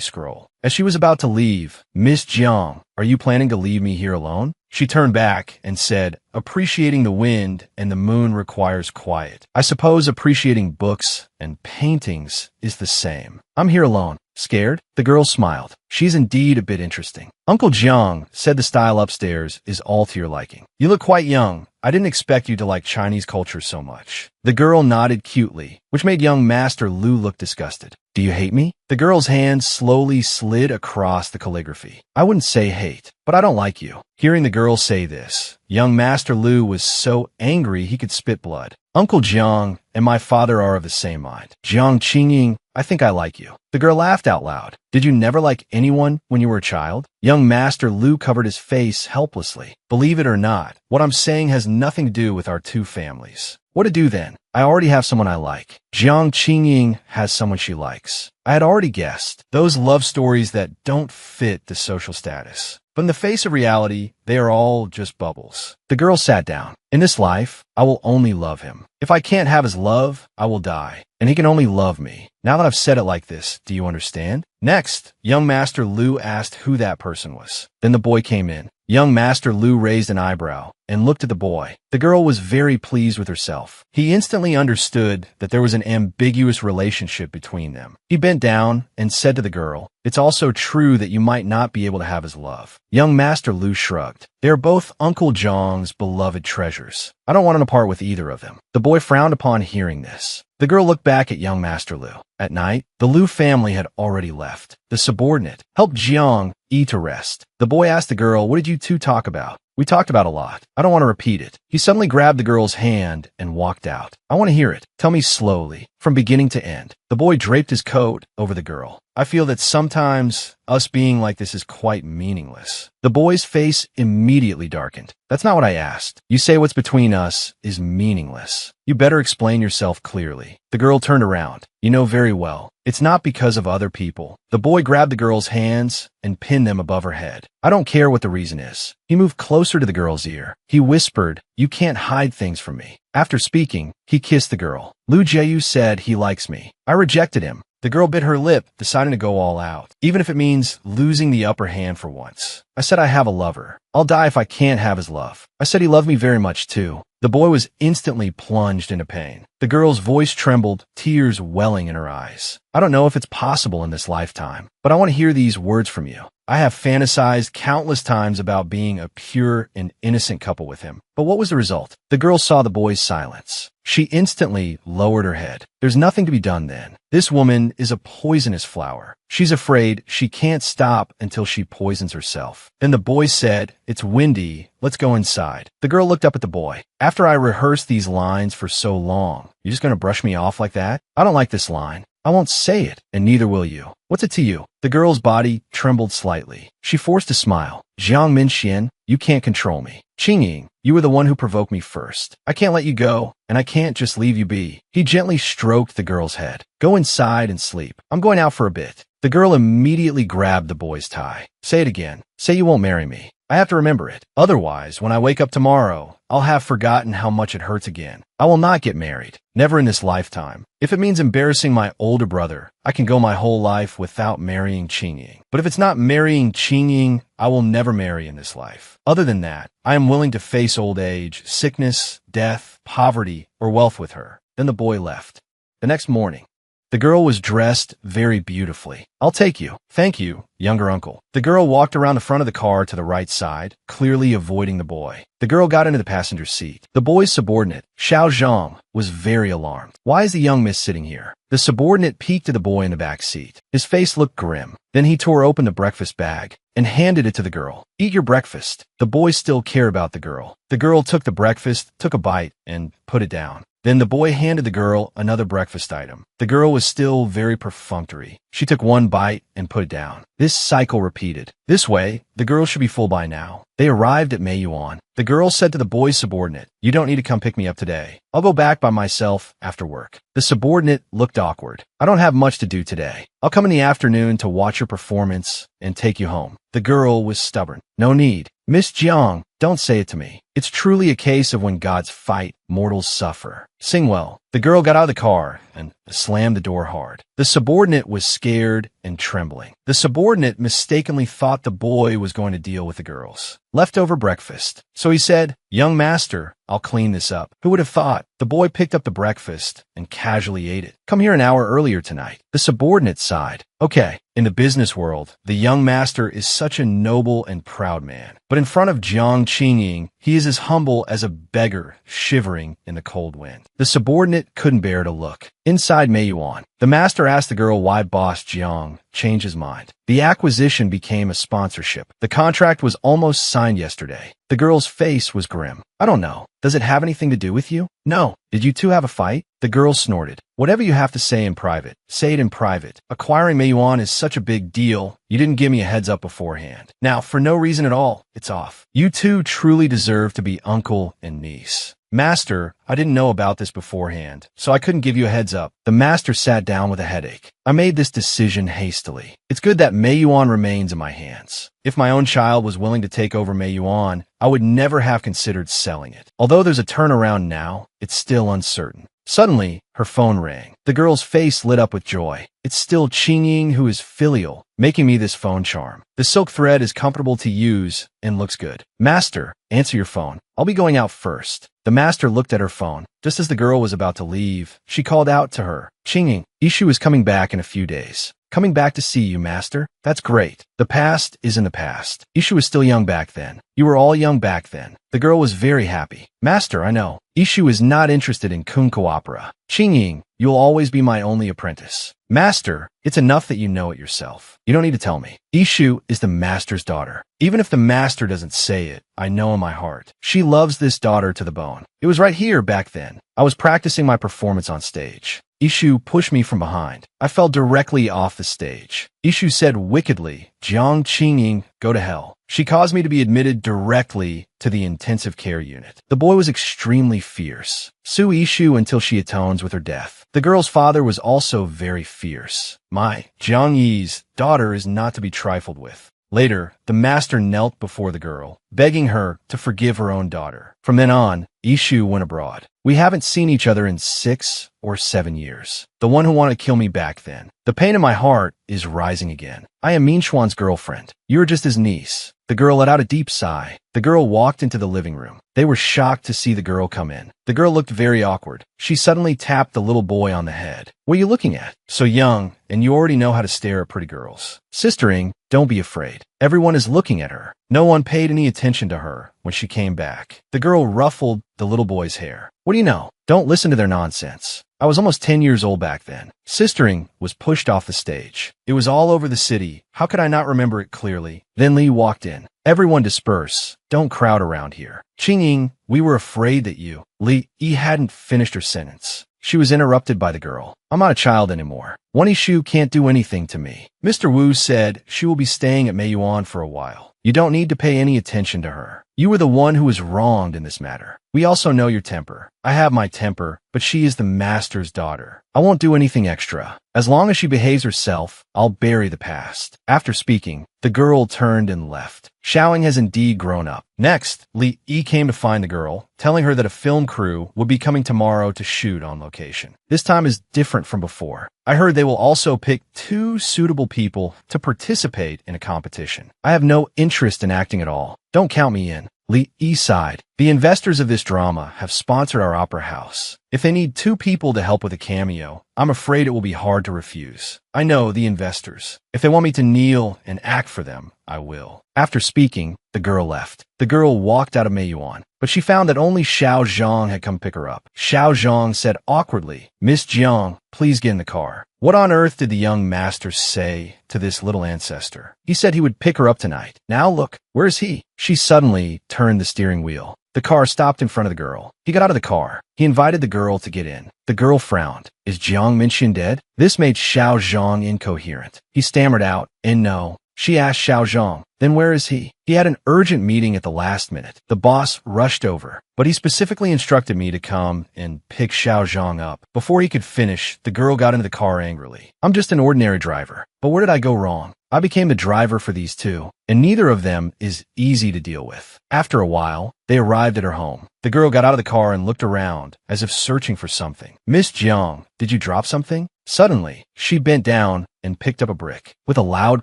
scroll. As she was about to leave, Miss Jiang, are you planning to leave me here alone? She turned back and said, appreciating the wind and the moon requires quiet. I suppose appreciating books and paintings is the same. I'm here alone. Scared? The girl smiled. She's indeed a bit interesting. Uncle Jiang said the style upstairs is all to your liking. You look quite young. I didn't expect you to like Chinese culture so much. The girl nodded cutely, which made young Master Liu look disgusted. Do you hate me? The girl's hand slowly slid across the calligraphy. I wouldn't say hate, but I don't like you. Hearing the girl say this, young Master Liu was so angry he could spit blood. Uncle Jiang and my father are of the same mind. Jiang Qingying, I think I like you. The girl laughed out loud. Did you never like anyone when you were a child? Young Master Liu covered his face helplessly. Believe it or not, what I'm saying has nothing to do with our two families. What to do then? I already have someone I like. Jiang Qingying has someone she likes. I had already guessed. Those love stories that don't fit the social status. But in the face of reality, they are all just bubbles. The girl sat down. In this life, I will only love him. If I can't have his love, I will die. And he can only love me. Now that I've said it like this, do you understand? Next, young Master Liu asked who that person was. Then the boy came in. Young Master Liu raised an eyebrow and looked at the boy. The girl was very pleased with herself. He instantly understood that there was an ambiguous relationship between them. He bent down and said to the girl, it's also true that you might not be able to have his love. Young Master Liu shrugged. They are both Uncle Zhang's beloved treasures. I don't want to part with either of them. The boy frowned upon hearing this. The girl looked back at young Master Liu. At night, the Liu family had already left. The subordinate helped Jiang Yi to rest. The boy asked the girl, what did you two talk about? We talked about a lot. I don't want to repeat it. He suddenly grabbed the girl's hand and walked out. I want to hear it. Tell me slowly. from beginning to end. The boy draped his coat over the girl. I feel that sometimes us being like this is quite meaningless. The boy's face immediately darkened. That's not what I asked. You say what's between us is meaningless. You better explain yourself clearly. The girl turned around. You know very well. It's not because of other people. The boy grabbed the girl's hands and pinned them above her head. I don't care what the reason is. He moved closer to the girl's ear. He whispered, "You can't hide things from me." After speaking, he kissed the girl. Lu Jiu said he likes me. I rejected him. The girl bit her lip, deciding to go all out, even if it means losing the upper hand for once. I said I have a lover. I'll die if I can't have his love. I said he loved me very much too. The boy was instantly plunged into pain. The girl's voice trembled, tears welling in her eyes. I don't know if it's possible in this lifetime, but I want to hear these words from you. I have fantasized countless times about being a pure and innocent couple with him. But what was the result? The girl saw the boy's silence. She instantly lowered her head. There's nothing to be done then. This woman is a poisonous flower. She's afraid she can't stop until she poisons herself. Then the boy said, "It's windy. Let's go inside." The girl looked up at the boy. After I rehearsed these lines for so long, you're just going to brush me off like that? I don't like this line. I won't say it, and neither will you. What's it to you? The girl's body trembled slightly. She forced a smile. Jiang Minxian, you can't control me. Qingying, you were the one who provoked me first. I can't let you go, and I can't just leave you be. He gently stroked the girl's head. Go inside and sleep. I'm going out for a bit. The girl immediately grabbed the boy's tie. Say it again. Say you won't marry me. I have to remember it. Otherwise, when I wake up tomorrow, I'll have forgotten how much it hurts again. I will not get married. Never in this lifetime. If it means embarrassing my older brother, I can go my whole life without marrying Qingying. But if it's not marrying Qingying, I will never marry in this life. Other than that, I am willing to face old age, sickness, death, poverty, or wealth with her. Then the boy left. The next morning, the girl was dressed very beautifully. I'll take you. Thank you, younger uncle. The girl walked around the front of the car to the right side, clearly avoiding the boy. The girl got into the passenger seat. The boy's subordinate, Xiao Zhang, was very alarmed. Why is the young miss sitting here? The subordinate peeked at the boy in the back seat. His face looked grim. Then he tore open the breakfast bag and handed it to the girl. Eat your breakfast. The boy still cared about the girl. The girl took the breakfast, took a bite, and put it down. Then the boy handed the girl another breakfast item. The girl was still very perfunctory. She took one bite and put it down. This cycle repeated. This way, the girl should be full by now. They arrived at Meiyuan. The girl said to the boy's subordinate, "You don't need to come pick me up today. I'll go back by myself after work." The subordinate looked awkward. "I don't have much to do today. I'll come in the afternoon to watch your performance and take you home." The girl was stubborn. "No need. Miss Jiang, don't say it to me. It's truly a case of when gods fight, mortals suffer. Sing well." The girl got out of the car and slammed the door hard. The subordinate was scared and trembling. The subordinate mistakenly thought the boy was going to deal with the girls. Leftover breakfast. So he said, "Young master, I'll clean this up." Who would have thought? The boy picked up the breakfast and casually ate it. "Come here an hour earlier tonight." The subordinate sighed. "Okay." In the business world, the young master is such a noble and proud man. But in front of Jiang Qingying, he is as humble as a beggar shivering in the cold wind. The subordinate couldn't bear to look. Inside Meiyuan, the master asked the girl why boss Jiang changed his mind. The acquisition became a sponsorship. The contract was almost signed yesterday. The girl's face was grim. "I don't know. Does it have anything to do with you?" "No." "Did you two have a fight?" The girl snorted. "Whatever you have to say in private, say it in private. Acquiring Meiyuan is such a big deal. You didn't give me a heads up beforehand. Now, for no reason at all, it's off. You two truly deserve to be uncle and niece." "Master, I didn't know about this beforehand, so I couldn't give you a heads up." The master sat down with a headache. "I made this decision hastily. It's good that Meiyuan remains in my hands. If my own child was willing to take over Meiyuan, I would never have considered selling it. Although there's a turnaround now, it's still uncertain." Suddenly, her phone rang. The girl's face lit up with joy. "It's still Qingying who is filial, making me this phone charm. The silk thread is comfortable to use and looks good." "Master, answer your phone. I'll be going out first." The master looked at her phone. Just as the girl was about to leave, she called out to her, "Qingying, Ishu is coming back in a few days." "Coming back to see you, master? That's great. The past is in the past. Ishu was still young back then. You were all young back then." The girl was very happy. "Master, I know. Ishu is not interested in Kunko opera. Qingying, you'll always be my only apprentice." "Master, it's enough that you know it yourself. You don't need to tell me. Ishu is the master's daughter. Even if the master doesn't say it, I know in my heart. She loves this daughter to the bone. It was right here back then. I was practicing my performance on stage. Ishu pushed me from behind. I fell directly off the stage. Ishu said wickedly, "Jiang Qingying, go to hell." She caused me to be admitted directly to the intensive care unit. The boy was extremely fierce. Sue Ishu until she atones with her death. The girl's father was also very fierce. My, Jiang Yi's daughter is not to be trifled with. Later, the master knelt before the girl, begging her to forgive her own daughter. From then on, Ishu went abroad. We haven't seen each other in 6 or 7 years. The one who wanted to kill me back then. The pain in my heart is rising again. I am Minxuan's girlfriend. You are just his niece. The girl let out a deep sigh. The girl walked into the living room. They were shocked to see the girl come in. The girl looked very awkward. She suddenly tapped the little boy on the head. "What are you looking at? So young, and you already know how to stare at pretty girls." "Sistering, don't be afraid. Everyone is looking at her." No one paid any attention to her when she came back. The girl ruffled the little boy's hair. "What do you know? Don't listen to their nonsense." I was almost 10 years old back then. Sistering was pushed off the stage. It was all over the city. How could I not remember it clearly? Then Li walked in. "Everyone disperse. Don't crowd around here." "Qingying, we were afraid that you—" Li hadn't finished her sentence. She was interrupted by the girl. "I'm not a child anymore. One Ishu can't do anything to me." Mr. Wu said she will be staying at Meiyuan for a while. "You don't need to pay any attention to her. You were the one who was wronged in this matter. We also know your temper. I have my temper, but she is the master's daughter. I won't do anything extra. As long as she behaves herself, I'll bury the past." After speaking, the girl turned and left. Xiaoying has indeed grown up. Next, Li came to find the girl, telling her that a film crew would be coming tomorrow to shoot on location. This time is different from before. I heard they will also pick 2 suitable people to participate in a competition. I have no interest in acting at all. Don't count me in. Li sighed. "The investors of this drama have sponsored our opera house. If they need 2 people to help with a cameo, I'm afraid it will be hard to refuse. I know the investors. If they want me to kneel and act for them, I will." After speaking, the girl left. The girl walked out of Meiyuan, but she found that only Xiao Zhang had come pick her up. Xiao Zhang said awkwardly, "Miss Jiang, please get in the car." What on earth did the young master say to this little ancestor? He said he would pick her up tonight. Now look, where is he? She suddenly turned the steering wheel. The car stopped in front of the girl. He got out of the car. He invited the girl to get in. The girl frowned. "Is Jiang Minxian dead?" This made Xiao Zhang incoherent. He stammered out, "And no." She asked Xiao Zhang, "Then where is he?" "He had an urgent meeting at the last minute." The boss rushed over, but he specifically instructed me to come and pick Xiao Zhang up. Before he could finish, the girl got into the car angrily. "I'm just an ordinary driver. But where did I go wrong? I became the driver for these 2, and neither of them is easy to deal with." After a while, they arrived at her home. The girl got out of the car and looked around, as if searching for something. "Miss Jiang, did you drop something?" Suddenly, she bent down and picked up a brick. With a loud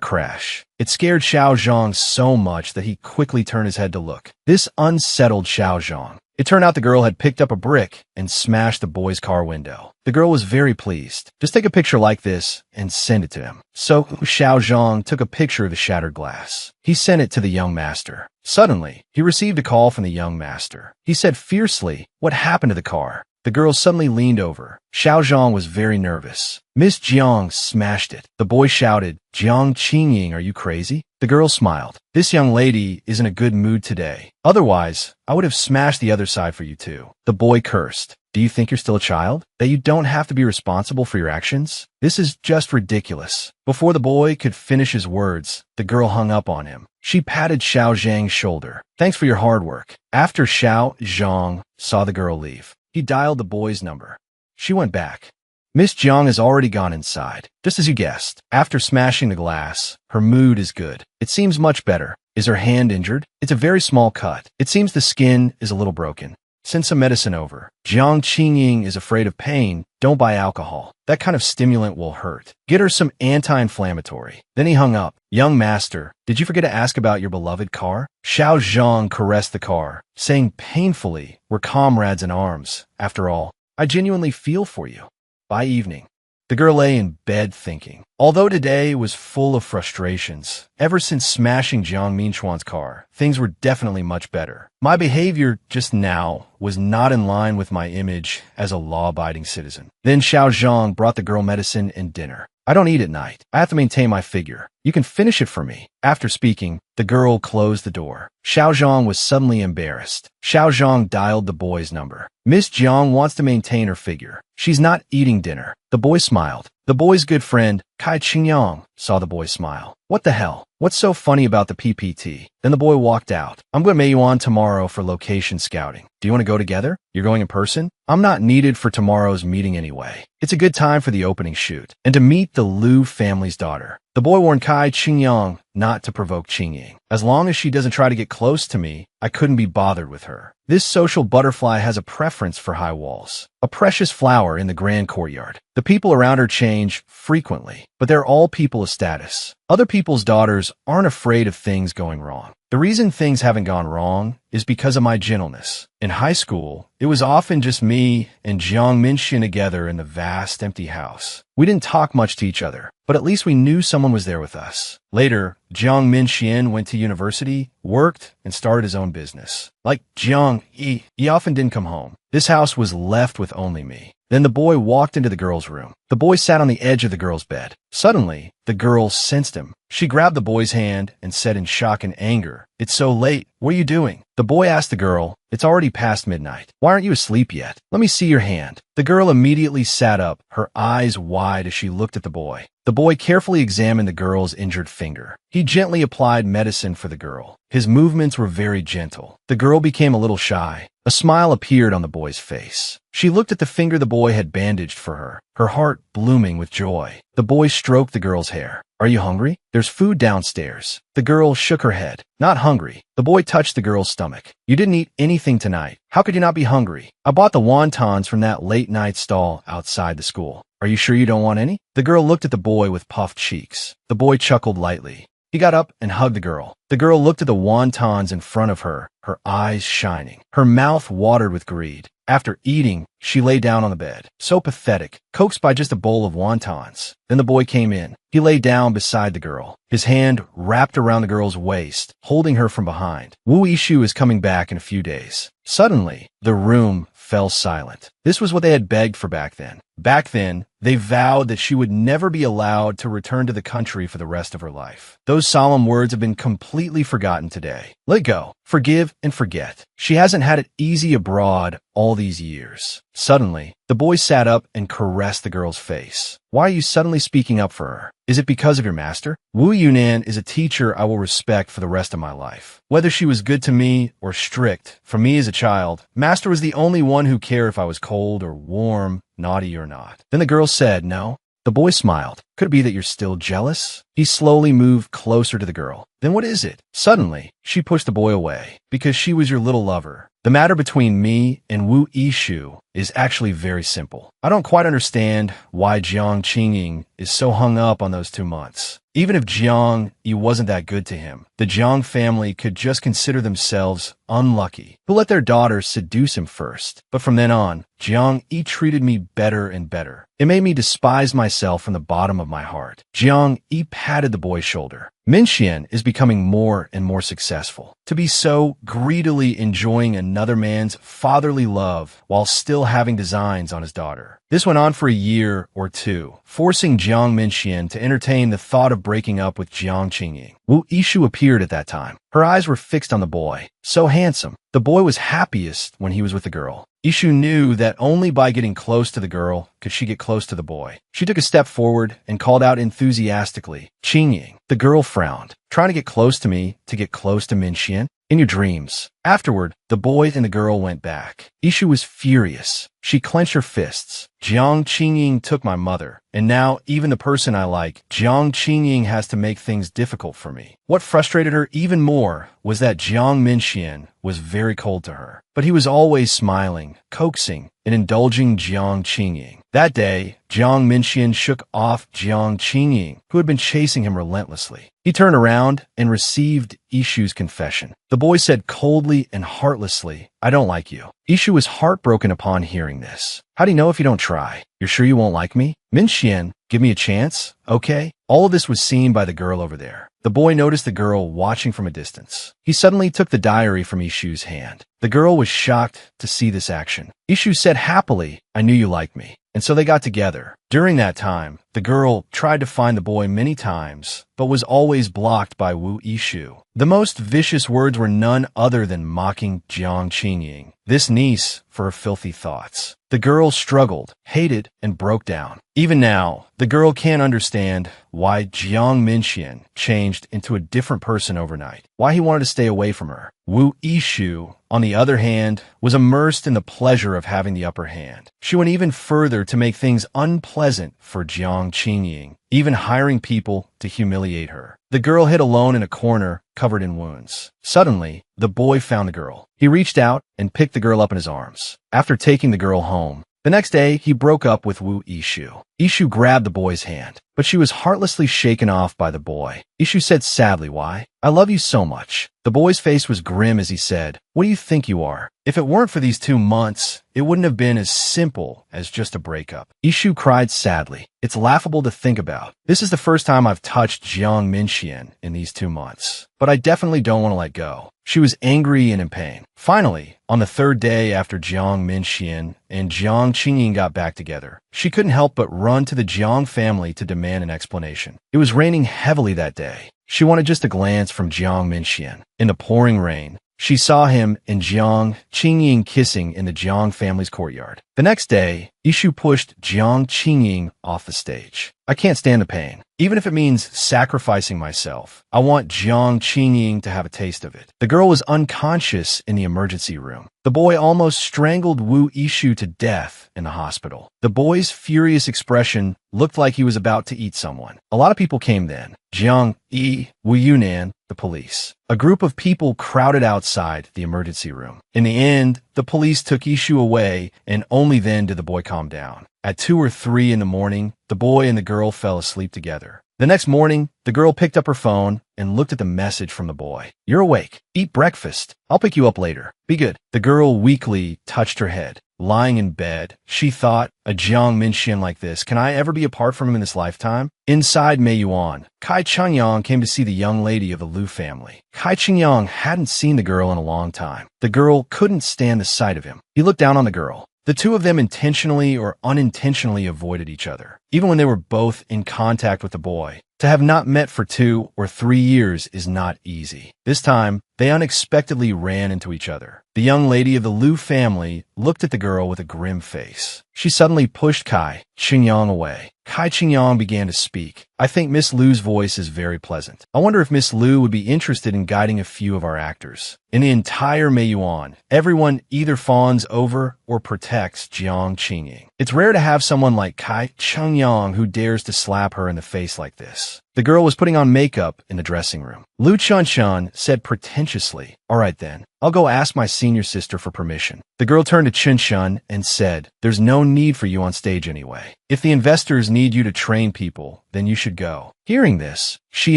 crash, it scared Xiao Zhang so much that he quickly turned his head to look. This unsettled Xiao Zhang. It turned out the girl had picked up a brick and smashed the boy's car window. The girl was very pleased. "Just take a picture like this and send it to him." So Xiao Zhang took a picture of the shattered glass. He sent it to the young master. Suddenly, he received a call from the young master. He said fiercely, "What happened to the car?" The girl suddenly leaned over. Xiao Zhang was very nervous. "Miss Jiang smashed it." The boy shouted, "Jiang Qingying, are you crazy?" The girl smiled. "This young lady is in a good mood today. Otherwise, I would have smashed the other side for you too." The boy cursed. "Do you think you're still a child? That you don't have to be responsible for your actions? This is just ridiculous." Before the boy could finish his words, the girl hung up on him. She patted Xiao Zhang's shoulder. "Thanks for your hard work." After Xiao Zhang saw the girl leave, he dialed the boy's number. She went back. Miss Jiang has already gone inside, just as you guessed. After smashing the glass, her mood is good. It seems much better. Is her hand injured? It's a very small cut. It seems the skin is a little broken. Send some medicine over. Jiang Qingying is afraid of pain. Don't buy alcohol. That kind of stimulant will hurt. Get her some anti-inflammatory. Then he hung up. "Young master, did you forget to ask about your beloved car?" Xiao Zhang caressed the car, saying painfully, "We're comrades in arms. After all, I genuinely feel for you." By evening, the girl lay in bed thinking. Although today was full of frustrations, ever since smashing Jiang Minxuan's car, things were definitely much better. My behavior just now was not in line with my image as a law-abiding citizen. Then Xiao Zhang brought the girl medicine and dinner. I don't eat at night. I have to maintain my figure. You can finish it for me. After speaking, the girl closed the door. Xiao Zhang was suddenly embarrassed. Xiao Zhang dialed the boy's number. Miss Jiang wants to maintain her figure. She's not eating dinner. The boy smiled. The boy's good friend, Kai Qingyang, saw the boy smile. What the hell? What's so funny about the PPT? Then the boy walked out. I'm going to meet you on tomorrow for location scouting. Do you want to go together? You're going in person? I'm not needed for tomorrow's meeting anyway. It's a good time for the opening shoot and to meet the Liu family's daughter. The boy warned Kai Qingyang not to provoke Qingying. As long as she doesn't try to get close to me, I couldn't be bothered with her. This social butterfly has a preference for high walls, a precious flower in the grand courtyard. The people around her change frequently, but they're all people of status. Other people's daughters aren't afraid of things going wrong. The reason things haven't gone wrong is because of my gentleness. In high school, it was often just me and Jiang Minxian together in the vast empty house. We didn't talk much to each other, but at least we knew someone was there with us. Later, Jiang Minxian went to university, worked, and started his own business. Like Jiang, he often didn't come home. This house was left with only me. Then the boy walked into the girl's room. The boy sat on the edge of the girl's bed. Suddenly, the girl sensed him. She grabbed the boy's hand and said in shock and anger, "It's so late. What are you doing?" The boy asked the girl, "It's already past midnight. Why aren't you asleep yet? Let me see your hand." The girl immediately sat up, her eyes wide as she looked at the boy. The boy carefully examined the girl's injured finger. He gently applied medicine for the girl. His movements were very gentle. The girl became a little shy. A smile appeared on the boy's face. She looked at the finger the boy had bandaged for her, her heart blooming with joy. The boy stroked the girl's hair. "Are you hungry? There's food downstairs." The girl shook her head. "Not hungry." The boy touched the girl's stomach. "You didn't eat anything tonight. How could you not be hungry? I bought the wontons from that late-night stall outside the school. Are you sure you don't want any?" The girl looked at the boy with puffed cheeks. The boy chuckled lightly. He got up and hugged the girl. The girl looked at the wontons in front of her, her eyes shining. Her mouth watered with greed. After eating, she lay down on the bed. So pathetic, coaxed by just a bowl of wontons. Then the boy came in. He lay down beside the girl, his hand wrapped around the girl's waist, holding her from behind. Wu Yishu is coming back in a few days. Suddenly, the room fell silent. This was what they had begged for back then. Back then, they vowed that she would never be allowed to return to the country for the rest of her life. Those solemn words have been completely forgotten today. Let go, forgive, and forget. She hasn't had it easy abroad all these years. Suddenly, the boy sat up and caressed the girl's face. "Why are you suddenly speaking up for her? Is it because of your master? Wu Yunan is a teacher I will respect for the rest of my life. Whether she was good to me or strict, for me as a child, master was the only one who cared if I was cold or warm, naughty or not." Then the girl said, "No." The boy smiled. "Could it be that you're still jealous?" He slowly moved closer to the girl. "Then what is it?" Suddenly, she pushed the boy away. "Because she was your little lover. The matter between me and Wu Yishu is actually very simple. I don't quite understand why Jiang Qingying is so hung up on those 2 months. Even if Jiang Yi wasn't that good to him, the Jiang family could just consider themselves unlucky, who let their daughter seduce him first. But from then on, Jiang Yi treated me better and better. It made me despise myself from the bottom of my heart." Jiang Yi patted the boy's shoulder. "Minxian is becoming more and more successful. To be so greedily enjoying another man's fatherly love while still having designs on his daughter." This went on for a year or two, forcing Jiang Minxian to entertain the thought of breaking up with Jiang Qingying. Wu Yishu appeared at that time. Her eyes were fixed on the boy. So handsome. The boy was happiest when he was with the girl. Yishu knew that only by getting close to the girl could she get close to the boy. She took a step forward and called out enthusiastically, "Qingying." The girl frowned. "Trying to get close to me to get close to Minxian? In your dreams." Afterward, the boy and the girl went back. Yishu was furious. She clenched her fists. "Jiang Qingying took my mother, and now even the person I like, Jiang Qingying, has to make things difficult for me." What frustrated her even more was that Jiang Minxian was very cold to her, but he was always smiling, coaxing, and indulging Jiang Qingying. That day, Jiang Minxian shook off Jiang Qingying, who had been chasing him relentlessly. He turned around and received Yishu's confession. The boy said coldly and heartlessly, "I don't like you." Yishu was heartbroken upon hearing this. "How do you know if you don't try? You're sure you won't like me?" "Minxian, give me a chance, okay?" All of this was seen by the girl over there. The boy noticed the girl watching from a distance. He suddenly took the diary from Yishu's hand. The girl was shocked to see this action. Yishu said happily, "I knew you liked me." and so they got together. During that time, the girl tried to find the boy many times, but was always blocked by Wu Yishu. The most vicious words were none other than mocking Jiang Qingying, this niece, for her filthy thoughts. The girl struggled, hated, and broke down. Even now, the girl can't understand why Jiang Minxian changed into a different person overnight, why he wanted to stay away from her. Wu Yishu, on the other hand, was immersed in the pleasure of having the upper hand. She went even further to make things unpleasant for Jiang Qingying, even hiring people to humiliate her. The girl hid alone in a corner, covered in wounds. Suddenly, the boy found the girl. He reached out and picked the girl up in his arms. After taking the girl home, the next day, he broke up with Wu Yishu. Yishu grabbed the boy's hand, but she was heartlessly shaken off by the boy. Yishu said sadly, "Why? I love you so much." The boy's face was grim as he said, "What do you think you are? If it weren't for these 2 months, it wouldn't have been as simple as just a breakup." Yishu cried sadly. "It's laughable to think about. This is the first time I've touched Jiang Minxian in these 2 months, but I definitely don't want to let go." She was angry and in pain. Finally, on the 3rd day after Jiang Minxian and Jiang Qingying got back together, she couldn't help but run to the Jiang family to demand an explanation. It was raining heavily that day. She wanted just a glance from Jiang Minxian. In the pouring rain, she saw him and Jiang Qingying kissing in the Jiang family's courtyard. The next day, Yishu pushed Jiang Qingying off the stage. "I can't stand the pain. Even if it means sacrificing myself, I want Jiang Qingying to have a taste of it." The girl was unconscious in the emergency room. The boy almost strangled Wu Yishu to death in the hospital. The boy's furious expression looked like he was about to eat someone. A lot of people came then. Jiang Yi, Wu Yunan, the police. A group of people crowded outside the emergency room. In the end, the police took Yishu away, and only then did the boy calm down. At 2 or 3 in the morning, the boy and the girl fell asleep together. The next morning, the girl picked up her phone and looked at the message from the boy. "You're awake. Eat breakfast. I'll pick you up later. Be good." The girl weakly touched her head. Lying in bed, she thought, "A Jiang Minxian like this, can I ever be apart from him in this lifetime?" Inside Meiyuan, Kai Chengyang came to see the young lady of the Liu family. Kai Chengyang hadn't seen the girl in a long time. The girl couldn't stand the sight of him. He looked down on the girl. The two of them intentionally or unintentionally avoided each other, even when they were both in contact with the boy. To have not met for 2 or 3 years is not easy. This time, they unexpectedly ran into each other. The young lady of the Liu family looked at the girl with a grim face. She suddenly pushed Kai Chengyang away. Kai Chengyang began to speak. "I think Miss Liu's voice is very pleasant. I wonder if Miss Liu would be interested in guiding a few of our actors." In the entire Meiyuan, everyone either fawns over or protects Jiang Qingying. It's rare to have someone like Kai Chengyang who dares to slap her in the face like this. The girl was putting on makeup in the dressing room. Liu Chunshan said pretentiously, "All right then, I'll go ask my senior sister for permission." The girl turned to Chunshan and said, "There's no need for you on stage anyway. If the investors need you to train people, then you should go." Hearing this, she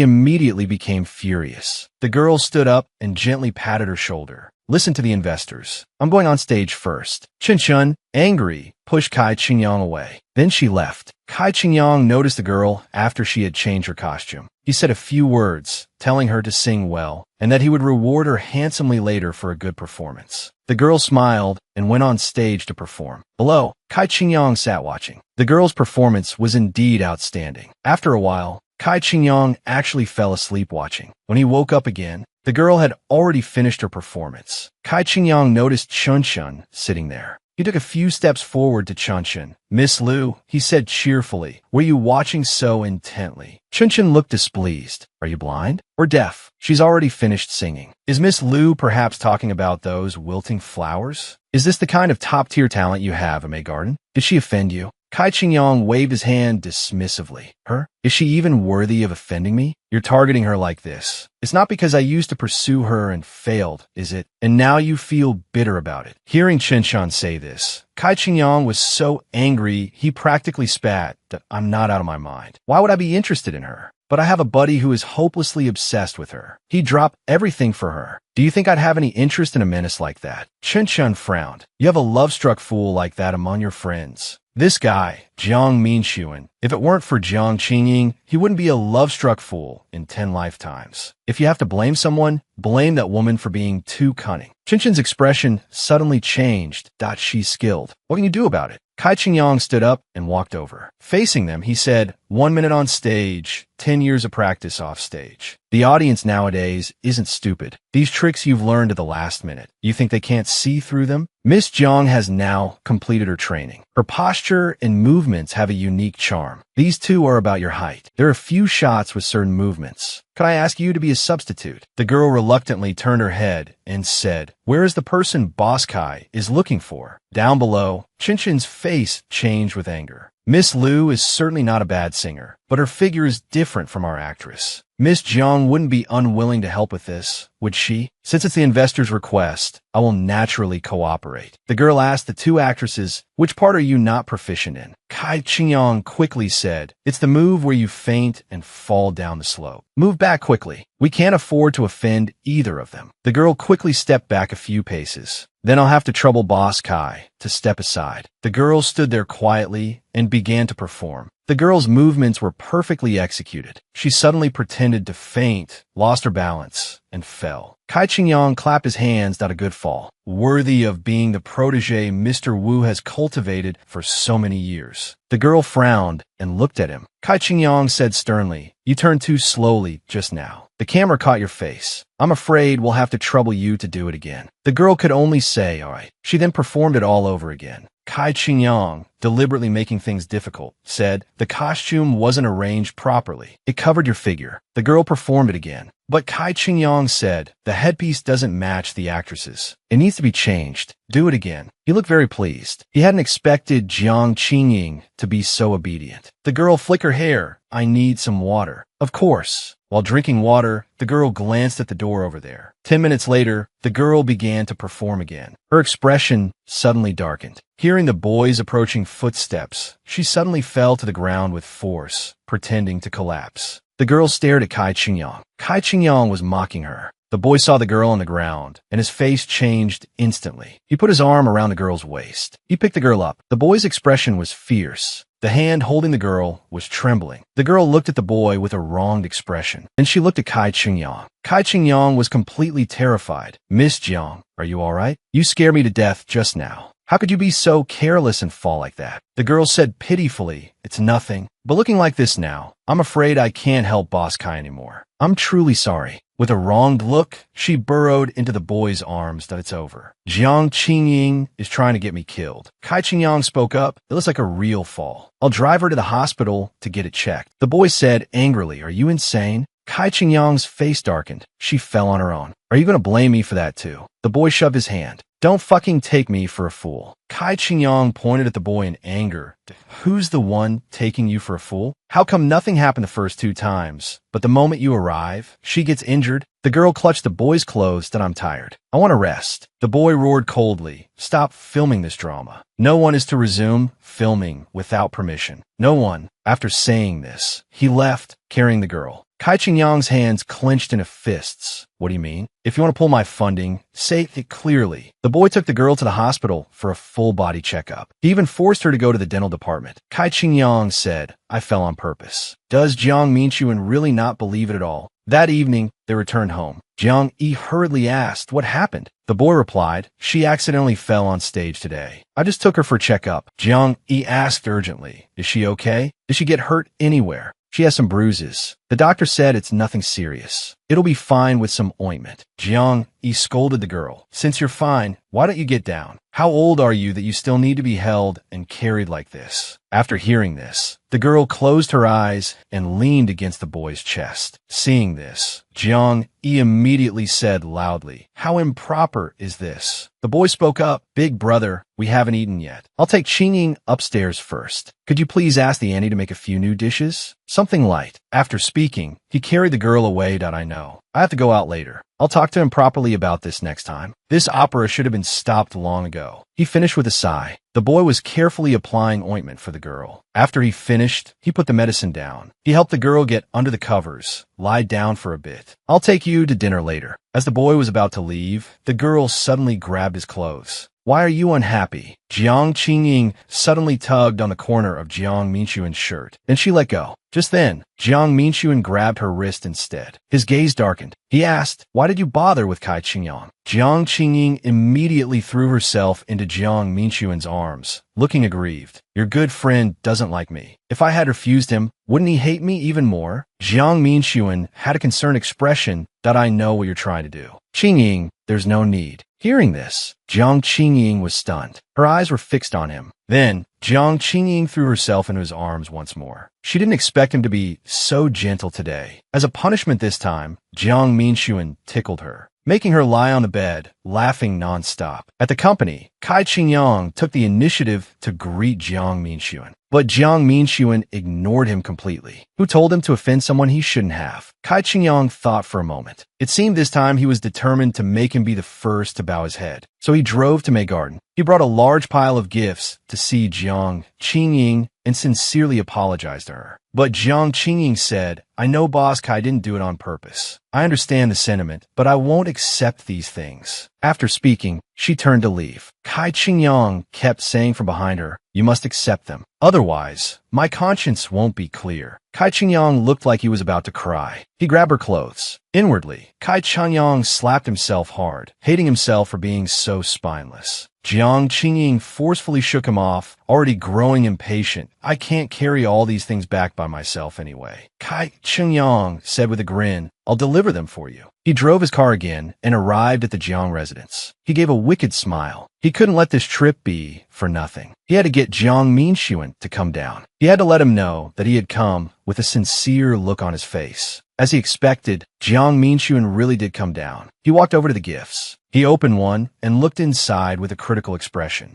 immediately became furious. The girl stood up and gently patted her shoulder. "Listen to the investors. I'm going on stage first." Chunshan, angry, pushed Kai Chengyang away. Then she left. Kai Chengyang noticed the girl after she had changed her costume. He said a few words, telling her to sing well, and that he would reward her handsomely later for a good performance. The girl smiled and went on stage to perform. Below, Kai Chengyang sat watching. The girl's performance was indeed outstanding. After a while, Kai Chengyang actually fell asleep watching. When he woke up again, the girl had already finished her performance. Kai Chengyang noticed Chunshan sitting there. He took a few steps forward to Chunshan. "Miss Liu," he said cheerfully, "were you watching so intently?" Chunshan looked displeased. "Are you blind or deaf? She's already finished singing." Is Miss Liu perhaps talking about those wilting flowers? Is this the kind of top-tier talent you have, May Garden? Did she offend you? Kai Chengyang waved his hand dismissively. "Her? Is she even worthy of offending me? You're targeting her like this. It's not because I used to pursue her and failed, is it? And now you feel bitter about it." Hearing Chunshan say this, Kai Chengyang was so angry he practically spat. "I'm not out of my mind. Why would I be interested in her? But I have a buddy who is hopelessly obsessed with her. He dropped everything for her. Do you think I'd have any interest in a menace like that?" Chunshan frowned. "You have a love-struck fool like that among your friends. This guy, Jiang Minxian, if it weren't for Jiang Qingying, he wouldn't be a love-struck fool in 10 lifetimes. If you have to blame someone, blame that woman for being too cunning." Chinchin's expression suddenly changed. She's skilled. What can you do about it? Kai Qingyang stood up and walked over. Facing them, he said, 1 minute on stage, 10 years of practice off stage. The audience nowadays isn't stupid. These tricks you've learned at the last minute. You think they can't see through them? Miss Jiang has now completed her training. Her posture and movements have a unique charm. These two are about your height. There are few shots with certain movements. Could I ask you to be a substitute? The girl reluctantly turned her head and said, where is the person Boss Kai is looking for? Down below, Chinchin's face changed with anger. Miss Liu is certainly not a bad singer, but her figure is different from our actress. Miss Jiang wouldn't be unwilling to help with this, would she? Since it's the investor's request, I will naturally cooperate. The girl asked the two actresses, which part are you not proficient in? Kai Qingyang quickly said, it's the move where you faint and fall down the slope. Move back quickly. We can't afford to offend either of them. The girl quickly stepped back a few paces. Then I'll have to trouble Boss Kai to step aside. The girl stood there quietly and began to perform. The girl's movements were perfectly executed. She suddenly pretended to faint, lost her balance, and fell. Kai Qingyang clapped his hands. A good fall, worthy of being the protege Mr. Wu has cultivated for so many years. The girl frowned and looked at him. Kai Qingyang said sternly, you turned too slowly just now. The camera caught your face. I'm afraid we'll have to trouble you to do it again. The girl could only say, all right. She then performed it all over again. Kai Qingyang, deliberately making things difficult, said, the costume wasn't arranged properly. It covered your figure. The girl performed it again. But Kai Qingyang said, the headpiece doesn't match the actresses. It needs to be changed. Do it again. He looked very pleased. He hadn't expected Jiang Qingying to be so obedient. The girl flicked her hair. I need some water. Of course. While drinking water, the girl glanced at the door over there. 10 minutes later, the girl began to perform again. Her expression suddenly darkened. Hearing the boys' approaching footsteps, she suddenly fell to the ground with force, pretending to collapse. The girl stared at Kai Qingyang. Kai Qingyang was mocking her. The boy saw the girl on the ground, and his face changed instantly. He put his arm around the girl's waist. He picked the girl up. The boy's expression was fierce. The hand holding the girl was trembling. The girl looked at the boy with a wronged expression. Then she looked at Kai Qingyang. Kai Qingyang was completely terrified. Miss Jiang, are you all right? You scared me to death just now. How could you be so careless and fall like that? The girl said pitifully, it's nothing. But looking like this now, I'm afraid I can't help Boss Kai anymore. I'm truly sorry. With a wronged look, she burrowed into the boy's arms. That it's over. Jiang Qingying is trying to get me killed. Kai Qingyang spoke up. It looks like a real fall. I'll drive her to the hospital to get it checked. The boy said angrily, are you insane? Kai Qingyang's face darkened. She fell on her own. Are you going to blame me for that too? The boy shoved his hand. Don't fucking take me for a fool. Kai Qingyang pointed at the boy in anger. Who's the one taking you for a fool? How come nothing happened the first 2 times, but the moment you arrive, she gets injured? The girl clutched the boy's clothes. I'm tired. I want to rest. The boy roared coldly. Stop filming this drama. No one is to resume filming without permission. No one. After saying this, he left, carrying the girl. Kai Qingyang's hands clenched into fists. What do you mean? If you want to pull my funding, say it clearly. The boy took the girl to the hospital for a full-body checkup. He even forced her to go to the dental department. Kai Qingyang said, I fell on purpose. Does Jiang mean you and really not believe it at all? That evening, they returned home. Jiang Yi hurriedly asked, what happened? The boy replied, she accidentally fell on stage today. I just took her for a checkup. Jiang Yi asked urgently, is she okay? Did she get hurt anywhere? She has some bruises. The doctor said it's nothing serious. It'll be fine with some ointment. Jiang Yi scolded the girl. Since you're fine, why don't you get down? How old are you that you still need to be held and carried like this? After hearing this, the girl closed her eyes and leaned against the boy's chest. Seeing this, Jiang Yi immediately said loudly, how improper is this? The boy spoke up, big brother, we haven't eaten yet. I'll take Qingying upstairs first. Could you please ask the auntie to make a few new dishes? Something light. After speaking, he carried the girl away. I know. I have to go out later. I'll talk to him properly about this next time. This opera should have been stopped long ago. He finished with a sigh. The boy was carefully applying ointment for the girl. After he finished, he put the medicine down. He helped the girl get under the covers, lie down for a bit. I'll take you to dinner later. As the boy was about to leave, the girl suddenly grabbed his clothes. Why are you unhappy? Jiang Qingying suddenly tugged on the corner of Jiang Minxuan's shirt. Then she let go. Just then, Jiang Minxuan grabbed her wrist instead. His gaze darkened. He asked, "Why did you bother with Kai Qingyang?" Jiang Qingying immediately threw herself into Jiang Minxuan's arms, looking aggrieved. "Your good friend doesn't like me. If I had refused him, wouldn't he hate me even more?" Jiang Minxuan had a concerned expression. "That I know what you're trying to do. Qingying, there's no need." Hearing this, Jiang Qingying was stunned. Her eyes were fixed on him. Then, Jiang Qingying threw herself into his arms once more. She didn't expect him to be so gentle today. As a punishment this time, Jiang Minxuan tickled her, making her lie on the bed, laughing nonstop. At the company, Kai Qingyang took the initiative to greet Jiang Minxuan. But Jiang Minxuan ignored him completely. Who told him to offend someone he shouldn't have? Kai Qingyang thought for a moment. It seemed this time he was determined to make him be the first to bow his head. So he drove to May Garden. He brought a large pile of gifts to see Jiang Qingying and sincerely apologized to her. But Jiang Qingying said, "I know Boss Kai didn't do it on purpose. I understand the sentiment, but I won't accept these things." After speaking, she turned to leave. Kai Qingyang kept saying from behind her, "You must accept them. Otherwise, my conscience won't be clear." Kai Qingyang looked like he was about to cry. He grabbed her clothes. Inwardly, Kai Qingyang slapped himself hard, hating himself for being so spineless. Jiang Qingying forcefully shook him off, already growing impatient. "I can't carry all these things back by myself anyway." Kai Qingyang said with a grin, "I'll deliver them for you." He drove his car again and arrived at the Jiang residence. He gave a wicked smile. He couldn't let this trip be for nothing. He had to get Jiang Minxuan to come down. He had to let him know that he had come with a sincere look on his face. As he expected, Jiang Minxuan really did come down. He walked over to the gifts. He opened one and looked inside with a critical expression.